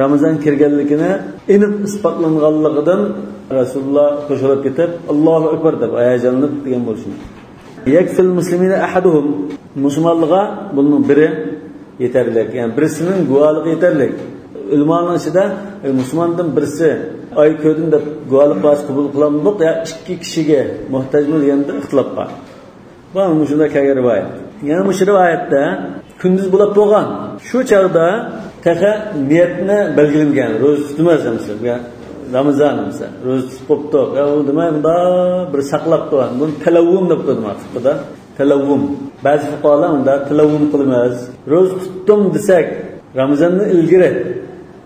Ramazon kirganligini aniq isbotlanganligidan Rasululloh qo'shilib ketib, "Allohu akbar" deb hayajonlanib degan bo'lsin. Yakfil muslimina ahaduhum. Musulmonlarga bunning biri yetarli. Yani birisining guvohligi yetarli. Ulamoning ichida musulmondan birisi oy ko'rdim deb guvohlik qabul qilamdiq ya ikki kishiga muhtojmi deganda ixtilof bor. Bu shunday kelgan rivoyat. Yani bu rivoyatda kunduz bo'lib bo'lgan. Shu chaqda taqa niyatni belgilangan. Ro'za tutmas mesela. Ramazon mesela. Ro'za tutibdi. Ya u nima bunda bir saqlab turgan. Buni talavvum deb qo'ymoqda. Talavvum. Ba'zi fuqarolar unda talavvum qilmas. Ro'za tutdim desak, Ramazonni ilgari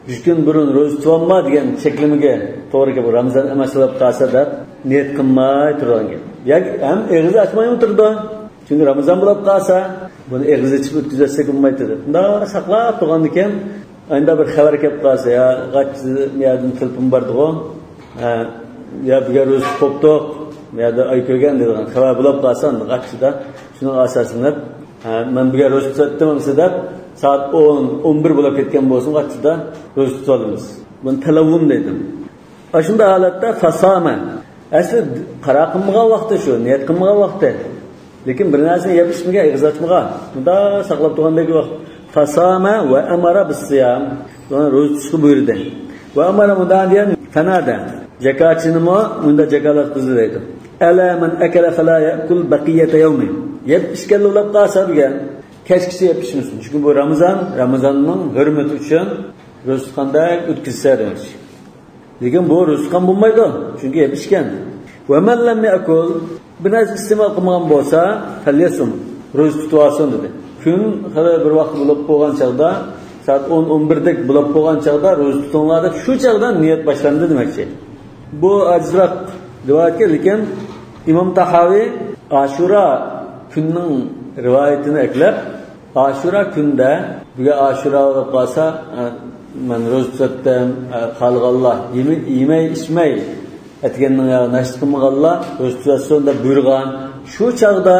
3 kun burun ro'za tutolma degan cheklimiga to'g'ri kelib Ramazon emas deb qolsa deb niyat qilmay turgan. Yoki ham og'iz ochmay o'tirdi. Chunki Ramazon bo'lib qolsa, buni og'iz ochib o'tkazsak bo'lmaydi. Bunda saqlab turgan ekan, endi bir xabar kelib qolsa, ya g'achchi niyadan telefon bordi-ku. Ya bu ro'za tutibdi, ya oy ko'rgan degan xabar bo'lib qolsa, g'achchida shuning asosida men bu ro'za tutdim deb saat 10-11 bo'lib ketgan bo'lsin, qachida ro'za tutamiz. Buni talavvum deydim. Shunda holatda fasama. Asli qaraqilmagan vaqti shu, niyat qilmagan vaqti. Lekin bir narsani yapishmagan, ig'iz ochmagan. Bunda saqlab turgandagi vaqt. Fasama va amara bis-siyam. Buni ro'za tutishga buyurdi. Va amara bundan degan fanada. Zakatchinimi unda zakalat qildi deydi. Ala man akala fala ya'kul baqiyata yawmi. Yeb ishkallab qolsa degan. Kechkisi yapışmışsın. Çünkü bu Ramazan'ın hürmeti için ro'za tutganda o'tkazsa demek. Lekin bu ro'za tutgan bo'lmaydi. Çünkü yapışgan. Ve men lam ya'kul biraz iste'mol qilmagan bo'lsa, falyasum ro'za tutib olsin dedi. Kun hali bir vaqt bo'lib bo'lgan chaqda, soat 10-11dek bo'lib bo'lgan chaqda ro'za tutinglar deb shu chaqdan niyat boshlandi demakchi. Bu ajroq rivoyatga, lekin Imom Tahaviy Ashura kunning rivoyatini eklab, Ashura kunda buga Ashura bo'lib qolsa, men ro'za tutdim, xalqalloh yemay ichmay aytganning nashd qilmaganlar ro'za tutsin deb buyurgan. Shu chaqda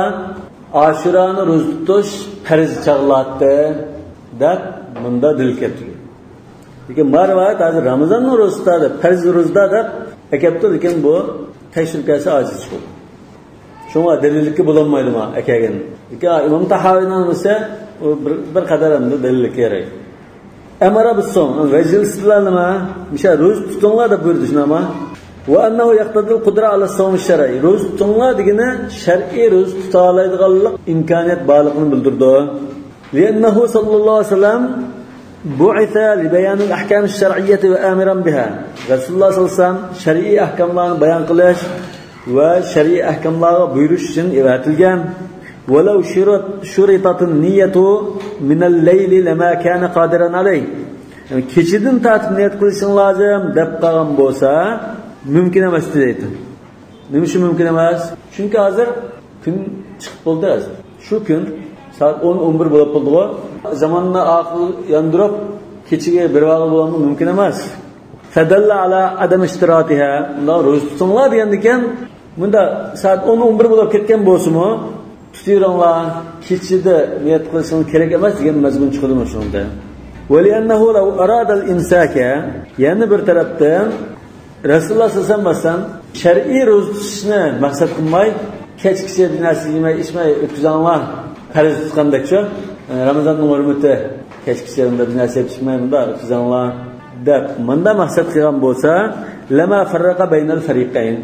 Ashurani ro'za tutish farz chaqlatdi deb bunda dil keltirgan. Lekin marvat hozir Ramazon ro'zasida, farz ro'zada deb akapti, lekin bu tekshirkasi ojiz bo'ldi. Shunga dalillikka bo'lolmaydimi akagan. Lekin Imom Tahoviyning esa bir qadar ham dalillik kerak. Amara bis-som, vajilsizlar nima? Misha ro'z tutinglar deb buyurdi shunama. Va annahu yaqtadil qudra ala som shar'iy. Ro'z tutinglar degani shar'iy ro'z tuta oladiganlik imkoniyat borligini bildirdi. Li'annahu sallallohu alayhi vasallam bu'itha li bayan al-ahkam ash-shar'iyyah va amiran biha. Rasululloh sallallohu alayhi vasallam shar'iy ahkamlarni bayon qilish va shar'iy ahkamlarga buyurish uchun evatilgan. Walau shuritatun niyyatu min al-layli lama kana qadiran alayh. Yani kechidan tartib niyat qilishing lozim deb qolgan bo'lsa, mumkin emas deydi. Nima uchun mumkin emas? Chunki hozir kun chiqib bo'ldi hozir. Shu kun soat 10-11 bo'lib qoldi. Zamonni aql yondirib kechiga bir vaqt bo'lmasi mumkin emas. Fadalla ala adam ishtirotiha. Unda ro'z tutinglar degandikan, bunda soat 10-11 bo'lib ketgan bo'lsa-mu, tutinglar, kechida niyat qilishing kerak emas degan mazmun chiqadimi shunda. Wali'annahu law arada al-imsaka, yana bir tarafdan Rasululloh sallallohu alayhi vasallam shar'iy ro'za tutishni maqsad qilmay, kechgacha narsa yemay, ichmay o'tkazanlar farz tutgandakcha, Ramazonning hurmati kechgacha unda narsa ichmay bunda o'tkazanlar deb menda maqsad qilgan bo'lsa, lama farraqa baynal fariqayn.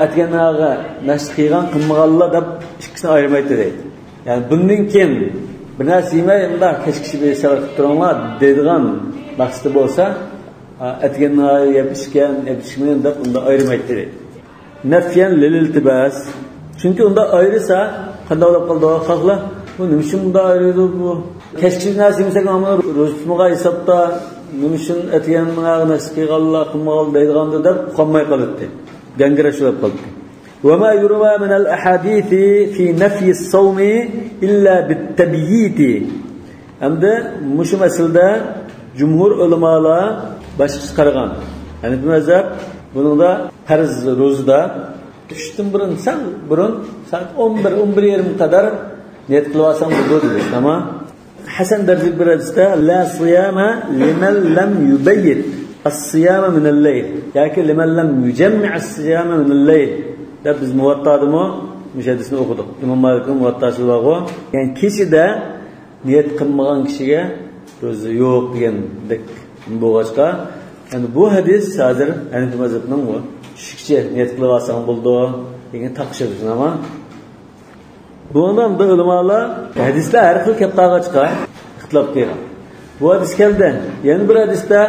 Atganaga nasht qilgan qilmaganlar deb ikkisini ayirmaydi deydi. Ya'ni bundan keyin bir narsa yemay, unda kechgacha bir sabr qilib turinglar deydigan maqsadi bo'lsa, atganlar yapishgan, yapishmagan deb unda ayirmaydi deydi. Nafyan lil iltibas. Chunki unda ayirsa, qanday bo'lib qoldi xalqlar? Bu nima uchun unda ayirdi bu? Kechgacha narsa yemsak, ammo ro'za tutmaga hisobda nima uchun atganlar nasht qilganlar qilmagan deydiganda deb qolmay qoldi. Gangrashib qoldi. Wa ma yurwa min al-ahadith fi nafy as-sawm illa bit-tabyit. Hamda mush masalada jumhur ulamolar başqa qaragan. Yani bu mazhab buningda farz ro'zada tushdan burun soat 11-11:30 qadar niyat qilib olsam bo'ladi dedi. Tamam. Hasan darji bir hadisda la siyama liman lam yubayyit as-siyama min al-layl. Yoki liman lam yujammi' as-siyama min al-layl. Deb biz muvattadimi mushadisni o'qidik. Imom Malikning muvattasi bor. Yani kechida niyat qilmagan kishiga ro'za yo'q degandek bo'lg'achqa, yani bu hadis hozir Hanifi mazhabining bu shikcha niyat qilib olsang bo'ldi degan taqshirish nima? Bundan da ulamolar hadislar har xil kaptaga chiqar, ixtilof qilgan. Bu hadis keldi. Yani bir hadisda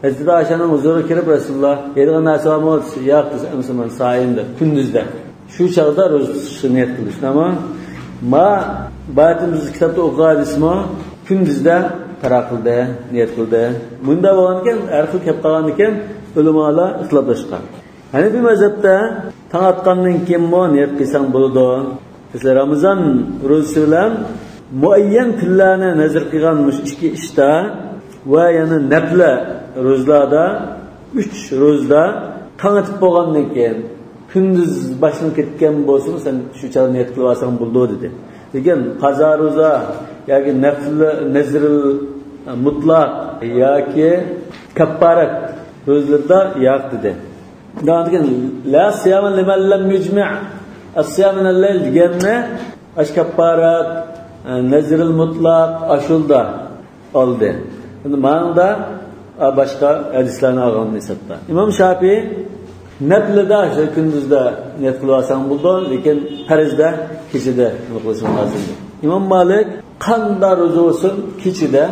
Hazreti Ayşe'nin huzuruna kirib Rasululloh yedigan narsa bormi? Yo'q desa, "Men sayimda, kunduzda." Shu chaqda ro'za tutishni niyat qilish. Tamam? Bayatimiz kitobda o'qigan hadismi? Kunduzda taraqildi, niyat qildi. Bunda bo'lgan har xil kelib qolgan ekan, ulamolar ixtiloflashgan. Hanifi mazhabda tong atgandan keyin niyat qilsang bo'ladi. Mesela Ramazon ro'zasi bilan muayyan kunlarni nazar qilgan ikki ishda va yana nafla ro'zlarda 3 ro'zda tong atib bo'lgandan keyin kunduz boshlanib ketgan bo'lsa, sen shu chora niyat qilib olsang bo'ladi dedi. Lekin qazo ro'za yoki nazrul mutlaq yoki kapparat ro'zlarda yo'q dedi. Degan la siyama liman lam yujma' as-siyam min al-layl deganni ash kapparat nazrul mutlaq ashulda oldi. Endi ma'noda boshqa hadislarni olgan hisobda. Imom Shafiy naflida kunduzda niyat qilib olsang bo'ldi, lekin farzda kechida nima qilishing lozim. Imom Malik qanday ro'za bo'lsin, kechida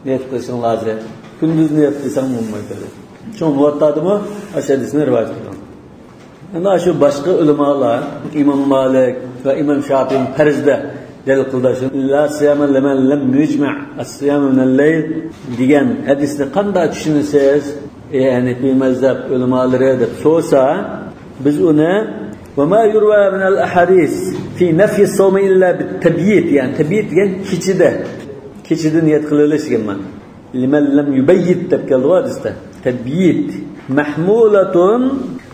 niyat qilishing lozim. Kunduz niyat qilsang bo'lmaydi. Shu muvattadimi? Hadisni rivoyat qilgan. Ana shu boshqa ulamolar, Imom Malik va Imom Shafiy farzda dalil qildi. La siyama liman lam yujma' as-siyam min al-layl degan hadisni qanday tushunasiz? Yani bir mazhab ulemalari deb so'sa, biz uni va ma yurwa min al-ahadis fi nafy as-sawm illa bit-tabyit, yani tabyit degan kechida niyat qililish degan. Liman lam yubayyit deb keldi hadisda. Tabyit mahmulatun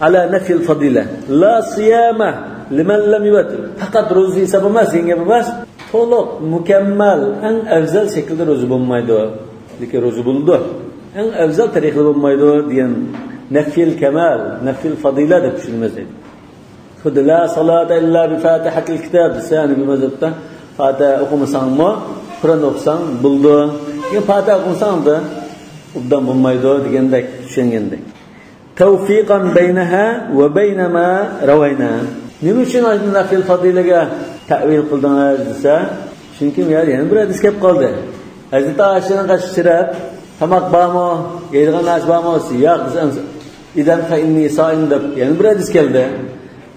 ala nafy al-fadila. La siyama liman lam yubat. Faqat ro'za hisob emas, yenga emas, to'liq mukammal eng afzal shaklda ro'za bo'lmaydi lekin ro'za bo'ldi. Eng afzal tariqli bo'lmaydi degan nafil kamal, nafil fadila deb tushunamiz deydi. Xuddi la salata illa bi fatihatil kitob desani bu mazhabda Fatiha o'qimasangmi, Qur'on o'qisang bo'ldi. Lekin Fatiha o'qimasang-da ubdan bo'lmaydi degandek tushungandek. Tawfiqan baynaha va baynama rawayna. Nima uchun nafil fadilaga ta'vil qildingiz desa, chunki yana bir hadis kelib qoldi. Hazrat Oyshaning qashirab, tamoq bormi, yeydigan narsa bormi, yo'q desam, idan fa inni sa'im deb yana bir hadis keldi.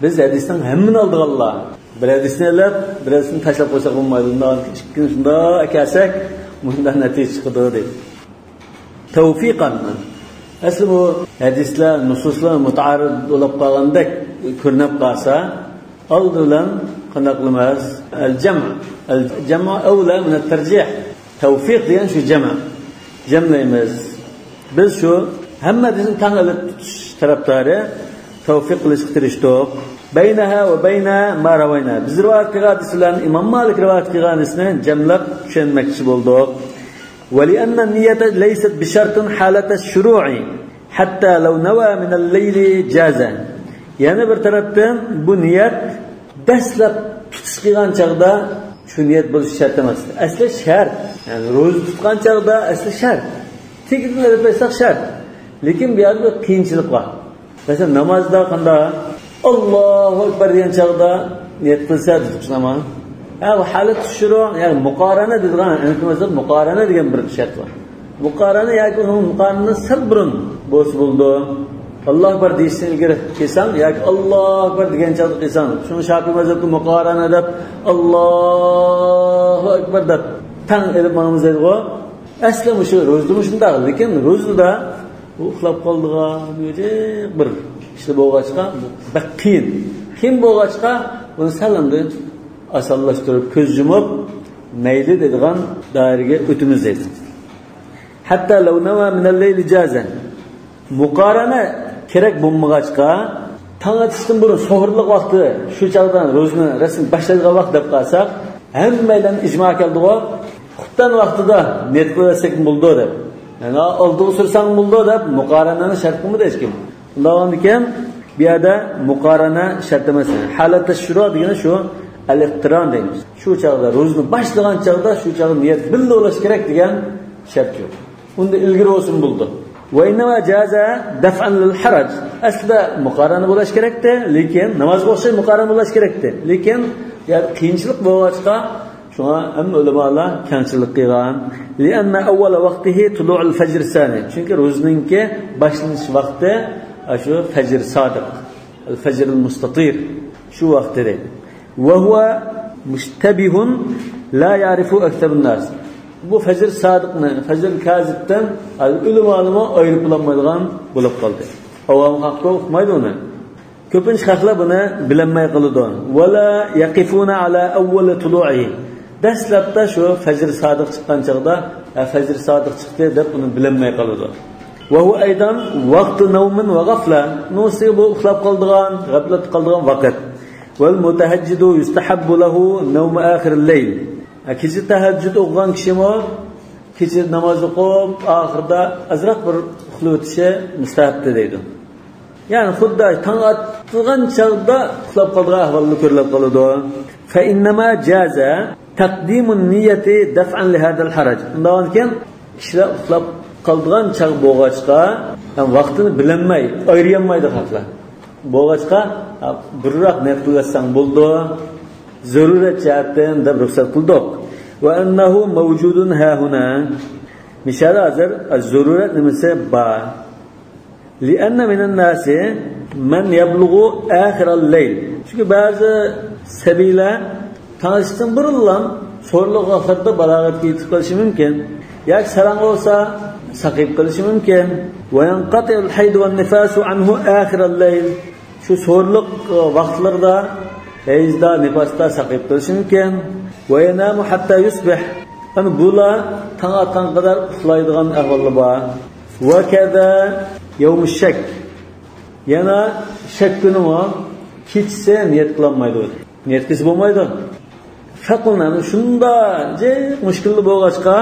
Biz hadisning hammani oldik Alloh. Bir hadisni olib, bir hadisni tashlab qo'ysak bo'lmaydi. Undan ikki shunda akasak, bundan natija chiqadi deydi. Tawfiqan. Asli bu hadislar, nususlar mutaarid bo'lib qolgandek ko'rinib qolsa, oldi bilan qanday qilamiz? Al-jam' awla min at-tarjih. Tawfiq degan shu jamlaymiz. Biz shu hamma hadisni tan olib tutish tarafdori tawfiq qilishga tirishdik. Baynaha va bayna ma rawayna. Biz rivoyat qilgan hadislarni Imom Malik rivoyat qilgan hadisni jamlab tushunmoqchi bo'ldik. ولأن النية ليست بشرط حالة الشروع حتى لو نوى من الليل جازا. Yani bir tarafdan bu niyet dastlab tutish qilgan chaqda shu niyat bo'lishi shart emas. Asli shart. Yani ro'za tutgan chaqda asli shart. Tekidlar deb aytsak shart. Lekin bu yerda qiyinchilik bor. Masalan namozda qanday Allohu akbar degan chaqda niyat qilsa tushunammi? Bu halat shuru, yani muqarana degan, antimizda muqarana degan bir shart bor. Muqarana yoki muqarana sal burun bo'ldi. Alloh akbar deyishdan ilgari qilsang yoki Alloh akbar degan chaqda qilsang, shuni Shafiy mazhabida muqarana deb Allohu akbar deb tan elib ma'nomiz edi-ku. Asli shu ro'zda shunday, lekin ro'zda uxlab qoldigan bir ishni bo'lg'achqa qiyin bo'lg'achqa buni salamda asallashtirib ko'z yumib mayli dedigan doiraga o'timiz edi. Hatto law nawa min al-layl jazan. Muqarana kerak bo'lmag'achqa tong otishdan burun so'g'irlik vaqti shu chog'dan ro'zni rasm boshlaydigan vaqt deb qolsak, hammadan ijmo keldi-ku. Xutdan vaqtida niyat qilsak bo'ldi deb. Yani oldiga sursang bo'ldi deb muqaranani shart qilmadi hech kim. Undan keyin bu yerda muqarana shart emas. Halat ash-shuru degani shu al-iqtiron deymiz. Shu chog'da ro'zni boshlagan chog'da shu chog'da niyat birga bo'lish kerak degan shart yo'q. Unda ilgari olsin bo'ldi. Va inma jaza daf'an lil-haraj. Aslida muqarana bo'lish kerakda, lekin namozga o'xshash muqarana bo'lish kerakda. Lekin qiyinchilik bo'lg'achqa shuna hamma ulamolar kamchilik qilgan. Li'anna awwal vaqtihi tulu'ul fajr sani. Chunki ro'zningki boshlanish vaqti shu fajr sodiq, al-fajr al-mustatir shu vaqtda. وهو مشتبه لا يعرف أكثر الناس. Bu fajr sadiqni, fajr kazibdan ulamolarga ayirib bulanmaydigan bo'lib qoldi. Avom haqqa o'qmaydi uni. Ko'pincha xalqlar buni bilinmay qoladi. Wala yaqifuna ala awwal tulu'i. Dastlabda shu fajr sadiq chiqqan chaqda, fajr sadiq chiqdi deb uni bilinmay qoladi. Va hu aydan vaqt nawmin va g'afla. Nusi bu uxlab qoldigan, g'aflat qoldigan vaqt. والمتهجد يستحب له نوم آخر الليل. Kecha tahajjud o'qigan kishimi kecha namoz o'qib oxirida azroq bir uxlab o'tishi mustahabdir deydi. Ya'ni xuddi tong otgan chog'da uxlab qolgan ahvolni ko'rilib qoladi. Fa innama jaza taqdimun niyyati daf'an li hadal haraj. Undan keyin kishilar uxlab qolgan chog' bo'lg'achqa vaqtini bilinmay, ayirolmaydi xalqlar. Bo'lg'achqa birroq niyat qilsang bo'ldi. Zarurat jihatdan deb ruxsat qildik. Va annahu mavjudun ha huna. Misal hozir az-zarurat nimasi bor. Li'anna minan nasi man yablughu akhir al-layl. Chunki ba'zi sabiylar tanishdan burunlam so'rliq vaqtda balog'atga yetib qolishi mumkin. Yoki sarang bo'lsa saqib qilishi mumkin. Va yanqati al-hayd va an-nifasu anhu akhir al-layl. Shu so'rliq vaqtlarda hayzda nifasda saqib qilishi mumkin. Va yanamu hatta yusbih. Ana bular tong otgan qadar uxlaydigan ahvollar bor. Va kaza yawmush shak. Yana shak kuni kechsa niyat qilolmaydi. Niyat qilsa bo'lmaydi. Faqulnan shunda mushkilli bo'lg'achqa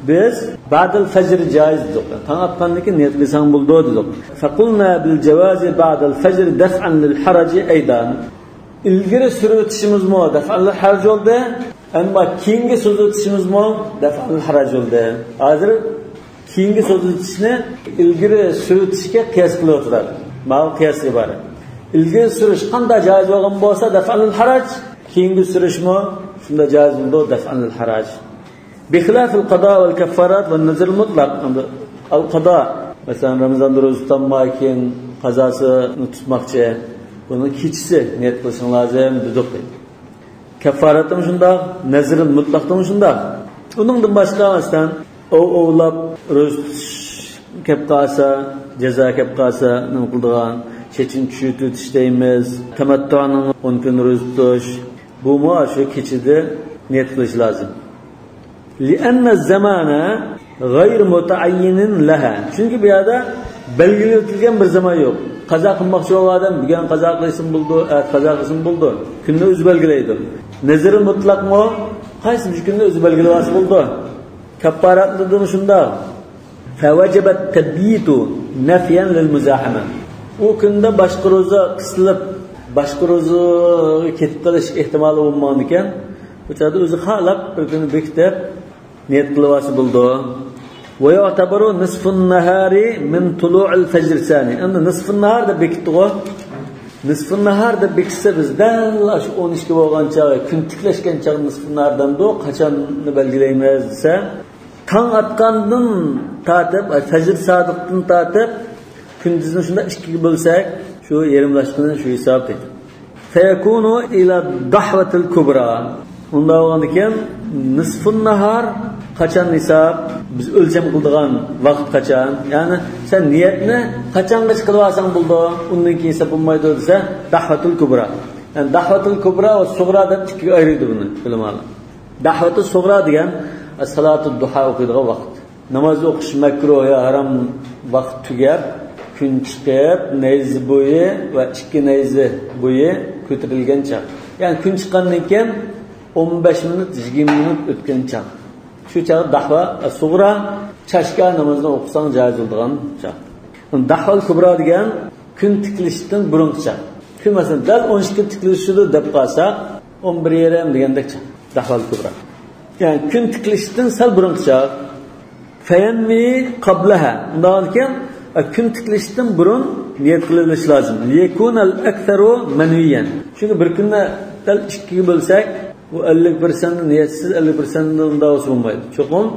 biz ba'dal fajr joiz dedik. Tong atgandan niyat qilsang bo'ldi dedik. Faqulna bil jawazi ba'dal fajr daf'an lil haraj aydan. İlgiri sürütüşümüz mu daf'an lil haraj oldu. Ama keyingi sürütüşümüz mu daf'an lil haraj oldu. Hozir keyingi sürütüşni ilgiri sürütüşga qiyas qilib o'tiradi. Ma'lum qiyas bor. İlgiri sürüş qanday joiz bo'lgan bo'lsa daf'an lil haraj, keyingi sürüşmi shunda joiz bo'ldi daf'an lil haraj. بخلاف القضاء والكفارات والنذر المطلق. القضاء mesela Ramazan'da roza tutmakken kazasını tutmakçı bunun keçisi niyet kılışın lazım dedik. Kefaratı mı şunda, nezrin mutlakta mı şunda? Onundan başka mesela oğlap roza kep kalsa, ceza kep kalsa ne kıldığın, çeçin çüğütü işleyimiz, temettuanın 10 gün roza tutuş, bu mu şu keçide niyet kılış lazım. لأن الزمان غير متعين لها. Çünkü bir yerde belirtilgen bir zaman yok. Kaza kılmakçı olan adam bir gün kaza kılsın buldu, kaza kılsın buldu. Günde özü belgileydi. Nezir mutlak mı? Qaysi bir günde özü belgilevası buldu. Kaparatlıdır şunda. فَوَجَبَ التَّبْيِيتُ نَفْيًا لِلْمُزَاحَمَةِ. O günde başka roza kısılıp başka roza ketip kalış ihtimali olmadıkken bu çağda özü halap bir günü bekitip niyet kılıvası buldu. Ve yu'tabaru nisfun nahari min tulu'il fajr sani. Endi nisfun nahar da bekitdi o. Nisfun nahar da bekitse biz dalla şu 12 bo'lgan çağı, kun tiklashgan çağı nisfun nahardan da qachonni belgilaymiz desa, tong atgandan tatib, fajr sadiqdan tatib, kunduzni shunda 2 bo'lsak, shu yarimlashgandan shu hisob deydi. Fayakunu ila dahvatil kubra. Unda bo'lgandan nisfun nahar qachon hisob biz o'lcham qildigan vaqt qachon, ya'ni sen niyatni qachongacha qilib olsang bo'ldi, undan keyin hisob bo'lmaydi desa dahvatul kubra. Yani dahvatul kubra va sug'ra deb ikkiga ayiradi buni bilimlar. Dahvatul sug'ra degan as-salatul duha o'qiydigan vaqt. Namoz o'qish makruh ya harom vaqt tugab, kun chiqib, nayz bo'yi va 2 nayzi bo'yi ko'tarilgan chaq. Ya'ni kun chiqqandan keyin 15 minut, 20 minut o'tgan chaq. Şu çağı dahva suğra çashka namozini o'qisang joiz bo'lgan chaq. Dahval kubra degan kun tiklishdan burungi chaq. Kun masalan dal 12 tikilishdi deb qolsa 11:30 degandek chaq. Dahval kubra. Yani kun tiklishdan sal burungi chaq. Fayanmi qablaha. Undan keyin kun tiklishdan burun niyat qilish lozim. Yakunal aktharu manwiyan. Çünkü bir kunni dal 2 bo'lsak bu 50% niyetsiz 50% da olmaydı. Çoğun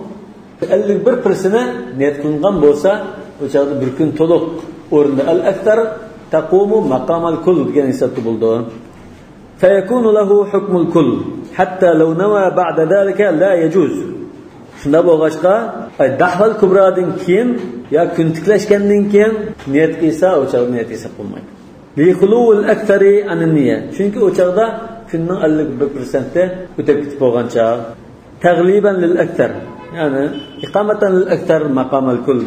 51%'ne niyet kılıngan bolsa o çağda bir gün toluk orunda el-ektar taqumu maqamal kul diyen hesapta buldu. Feyekunu lehu hukmul kul hatta law nawa ba'da zalika la yecuz. Şunda boğaçqa dahval kubradın keyin ya kun tiklashgandan keyin niyet qilsa o çağda niyet hesap olmaydı. Li khuluul aktari an-niyya. Çünkü o çağda kunning 51%'te o'tib ketib bo'lgan chaq. Tagliban lil aktar. Yani iqamatan lil aktar maqam al kull.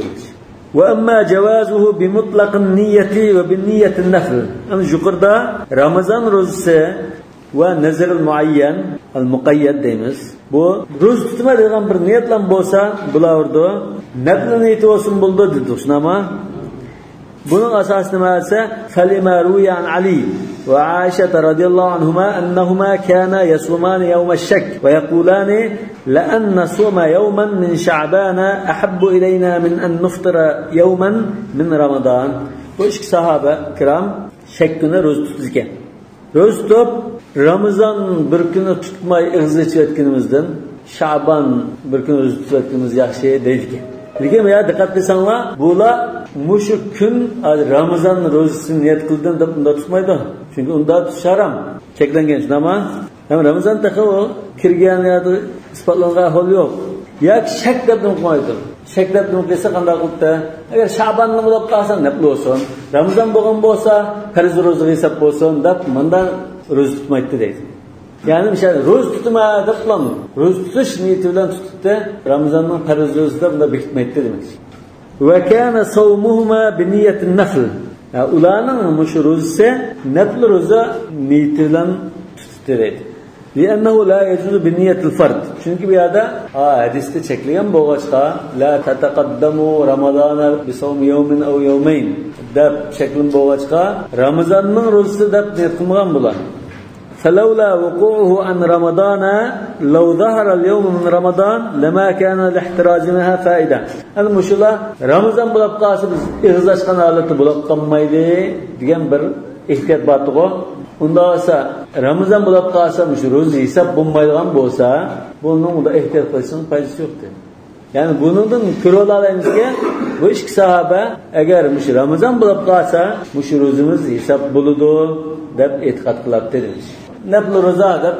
Wa amma jawazuhu bi mutlaq an-niyyati wa bi niyyati an-nafl. Ama yuqorda Ramazon rozasi va nazr al-muayyan al-muqayyad deymiz. Bu roz tutma degan bir niyat bilan bo'lsa, bularda nafl niyati olsun bo'ldi dedik. Shunama bunun asası neyse فَلِمَا رُوِيَ عَنْ عَلِيٍّ وَعَائِشَةَ رَضِيَ اللّٰهُ عَنْهُمَا أَنَّهُمَا كَانَا يَصُومَانِ يَوْمَ الشَّكِّ وَيَقُولَانِ لَأَنْ نَصُومَ يَوْمًا مِنْ شَعْبَانَ أَحَبُّ إِلَيْنَا مِنْ أَنْ نُفْطِرَ يَوْمًا مِنْ رَمَضَانَ. Bu iki sahabe kiram şek günü roz tutuzken. Roz tutup Ramazan bir günü tutmayı ıgzı etkinimizden Şaban bir günü roz tutuyetkinimiz yaxşı deydik. Lekin ya dikkat etsanlar bular muşu gün Ramazan rozasini niyat qildim deb unda tutmaydi. Çünkü unda tutish haram. Cheklangan shunami? Ham Ramazan taqo kirgan yoki isbotlangan hol yo'q. Yoki shak deb qo'ydi. Shak deb qilsa qanday qildi? Agar Sha'bonni bo'lib qolsa nima bo'lsin? Ramazan bo'lgan bo'lsa, farz roza hisob bo'lsin deb mendan roza tutmaydi deydi. Yani bir şey roz tutma deb qilamiz. Roz tutish niyati bilan tutdi. Ramazonning farz rozasida bunda bekitmaydi demak. Ve kana sawmuhuma bi niyatin nafl. Ularning mush rozasi nafl roza niyati bilan tutdi deydi. Li'annahu la yajuzu bi niyatil fard. Çünkü bu yerda hadisda chekilgan bo'lg'achqa la tataqaddamu ramadana bi sawmi yawmin aw yawmayn deb chekilgan bo'lg'achqa Ramazonning ro'zasi deb niyat qilgan bular. فلولا وقوعه عن رمضان لو ظهر اليوم من رمضان لما كان لاحتراز منها فائدة. أنا مشلا رمضان بلاب قاسم إغزاش كان حالته بلاب قمايدي ديان بر احتياط باتقو. Onda olsa Ramazan bulup kalsa roz hesap bulmaydigan bolsa bunun da ehtiyat kılışının faydası yoktu. Yani bunun körüyorlarımız ki bu iki sahabe eğer Ramazan bulup kalsa rozumuz hesap buludu dep etikat kılıp demiş. Neblu roza dep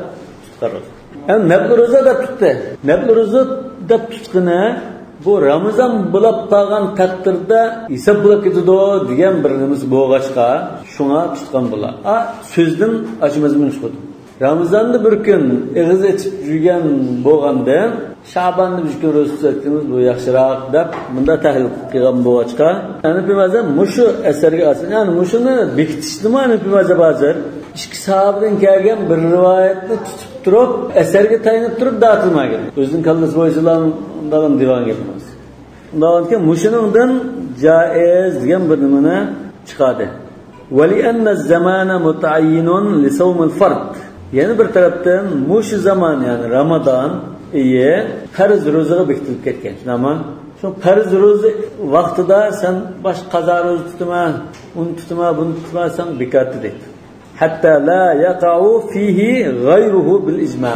tutarız. Yani neblu roza da tuttu. Neblu roza dep tutkunu bu Ramazan bulup kalgan takdirde hesap bulup gidiyordu diyen birimiz boğaçka şuna tutkan bula. Sözden açımızı çıkıyordu. Ramazan'da bir gün ağız açıp yürüyen boğanda Şaban'da bir gün roz tuttuğumuz bu yaxşırak dep bunda tahlil kılgan boğaçka. Yani bilmezse muşu eserge asın. Yani muşunu bekitişti mi hani bilmezse bazılar. İki sahabeden gelgen bir rivayetini tutup durup eserge tayinip durup dağıtılmaya özün kallası boyacılarından divan gelmez. Ondan ki muşunundan caiz diyen bir numune çıkardı. وَلِأَنَّ الزَّمَانَ مُتَعَيِّنٌ لِسَوْمِ الْفَرْدِ. Yani bir taraftan muşu zaman yani Ramazan iyi farz rozaga bekitilip ketken. Ama şu farz roza vaqtida sen baş qaza roza tutma, onu tutma, bunu tutmasan bekatı deydi. Hatta la yaqa'u fihi gayruhu bil icma.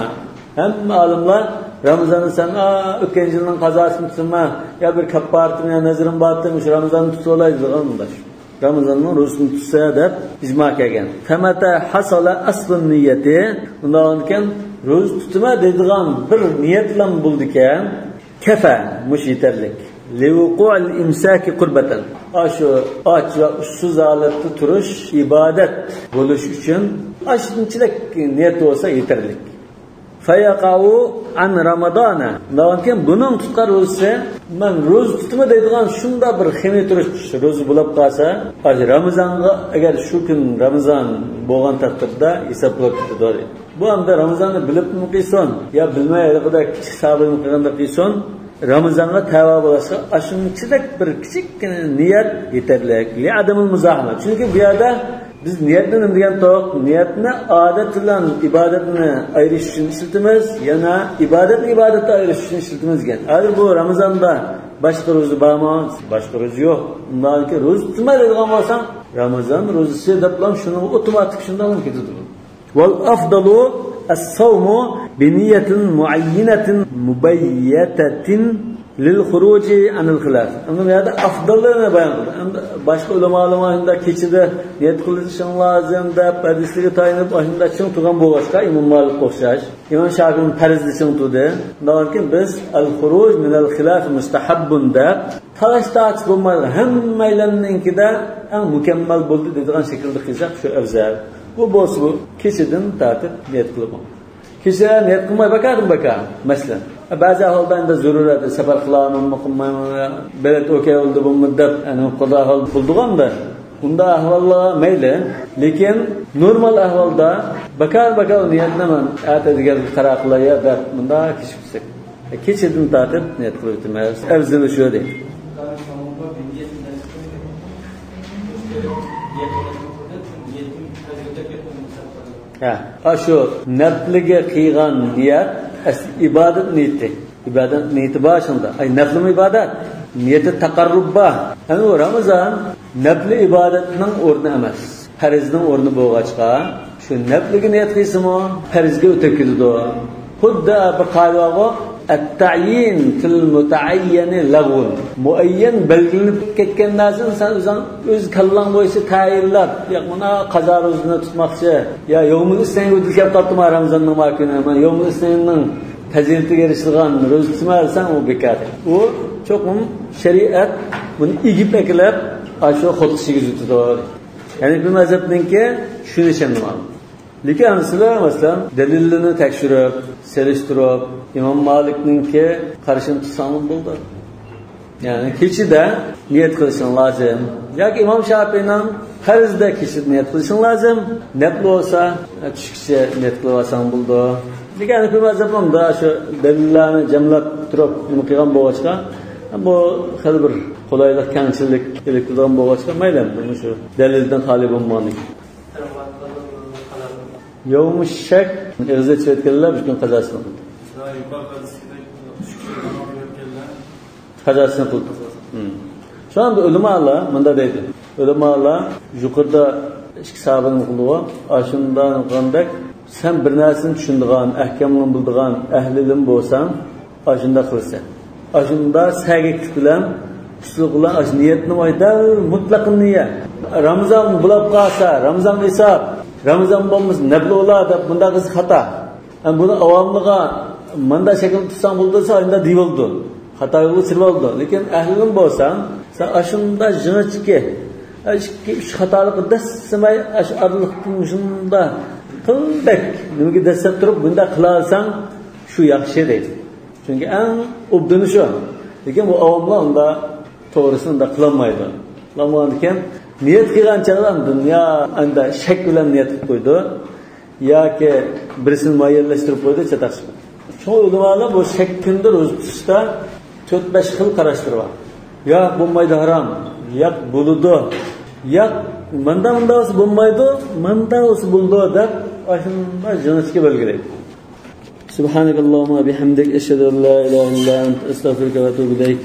Hem alimler Ramazan'ı sen ötken yılın kazasını tutma ya bir kappartın ya nazırın battırmış Ramazan'ı tutulaydı onundaş. Ramazan'ın rozasını tutsa deb icma kelgan. Famata hasala aslın niyeti undan keyin roza tutma deydigan bir niyet bilan bo'ldikan kafa mush yetarlik. Liwuqu'il imsaki qurbatan. Aşu aç ve ussuz halatda turish ibadat bo'lish uchun ashunchalik niyat bo'lsa yetarlik. Fayaqa'u an Ramadana. Lakin bunun tutkar olsa men roz tutma deydigan shunda bir ximi turish roz bo'lib qolsa, Ramazonga agar shu kun Ramazon bo'lgan taqdirda hisoblab ketadi. Bu anda Ramazonni bilibmi qilsin, yo bilmayligida kichik sabr qilganda qilsin, Ramazonga tavba bo'lsa, ashunchalik bir kichikgina niyat yetarli. Li adamul muzahama. Chunki bu yerda biz niyatni nima degan to'q, niyatni odat bilan ibodatni ayirish uchun ishlatamiz, yana ibodatni ayirish uchun ishlatamiz degan. Hozir bu Ramazonda boshqa ro'za bormi? Boshqa ro'za yo'q. Undan keyin ro'za tutmaydigan bo'lsam, Ramazon ro'zasi deb bilan shuni avtomatik shundan ketadi. Wal afdalu as-sawmu bi niyatin muayyinatin mubayyatatin lil khuruji anil khilaf. Ama burada afdallığını bayan kıldı. Başka ulamalarında keçide niyet kılışın lazım da hadisleri tayinip başında çın tuğan boğaçka İmam Malik koşaş. İmam Şafii'nin perizli çın tuğdu. Lakin biz al khuruj min al khilaf mustahabbun da talaşta açık olmalı. Hem meyleninki de en mükemmel buldu dediğin şekilde kılacak şu evzel. Bu boz bu. Keçidin tatip niyet kılıp. Kişiye niyet kılmaya bakardım mesela. Bazı halda zaruret sefer kılanım mıkılmayım belet okey oldu bu müddet yani kadar hal bulduğum da bunda ahvalla meyle lekin normal ahvalda bakar niyetine men atadigan qaraqlaya da bunda kişibsek keçidin tatib niyet qilibmiz afzali shu deydi. Şu nafliga qilgan niyat ibadet niyeti. İbadet niyeti başında. Nafli ibadet. Niyeti takarrubba. Yani o Ramazan nafli ibadetinin ornu emas. Farizning o'rni bo'lg'achqa, shu nafliga niyat qilsimi, farizga o'tib ketadi. Xuddi bir qoidaga at-ta'yin fil muta'ayyan lag'un. Muayyan belgilanib ketgan narsani sen o'z kallang bo'yicha tayinlab, yo'q mana qazo ro'zini tutmoqchi, yo yawmul isnanga o'tkazib topdim Ramazonning makuni, men yawmul isnning fazilatiga erishilgan ro'za tutmasan u bekor. U cho'qim shariat buni igib eklab, shu xudsiga tutadi. Yani bir mazhabninki shuni tushundim. Lekin sizlar masalan dalilini tekshirib, selishtirib, Imom Malikninki qarashini tutsangiz bo'ldi. Yani kişide niyet kılışın lazım. Ya ki İmam Şafii'nin farzda kişi niyet kılışın lazım. Netli olsa küçükçe niyet kılırsan buldu. Lekin hüküm mazhabimda şu delillarni jamlab turib nima qilgan bo'lg'achqa bu xil bir qulaylik, kengchilik keltirgan bo'lg'achqa mayli shu dalildan xoli bo'lmaydi. Yovmuş shak o'zi aytganlar butun qazosini qildi. Qazosini qildi. Şu anda ulamalar bunda deydi. Ulamalar yuqorida ikki sahabani qildi. Ashundan qandak sen bir narsani tushundigan, ahkamini bildigan ahlilim bo'lsan, ashunda qilsan. Ashunda sagiklik bilan, uslub bilan ash niyatni oyda mutlaq niyat. Ramazon bulab qolsa, Ramazon hisob, Ramazon bo'lmas nablola deb bunda qiz xato. Buni avomliga menda shakl tutsang bo'ldisa, endi deyildi. Xatoga uchrab oldi. Lekin ahlilim bo'lsan, sen ashunda jinichki, ish xatolikni dasmay ash arliqni shunda qildik. Nimaga dasab turib bunda qilasan, shu yaxshi deydi. Chunki eng obdini shu. Lekin bu avomlar unda to'g'risini unda qilolmaydi. Qilolmagan ekan, niyat qilgan chog'da dunyo anda shak bilan niyat qilib qo'ydi yoki birisini muayyanlashtirib qo'ydi, chataqib. Shu ulamalar bu shakkindir o'z tutishda 4-5 xil qarashtirib. Ya bo'lmaydi harom, ya bo'ludi, ya manda o'zi bo'lmaydi, manda o'zi bo'ldi deb ashunda jannatga belgilaydi. Subhanakallahumma bihamdik ashhadu an la ilaha illa anta astaghfiruka va atubu ilayk.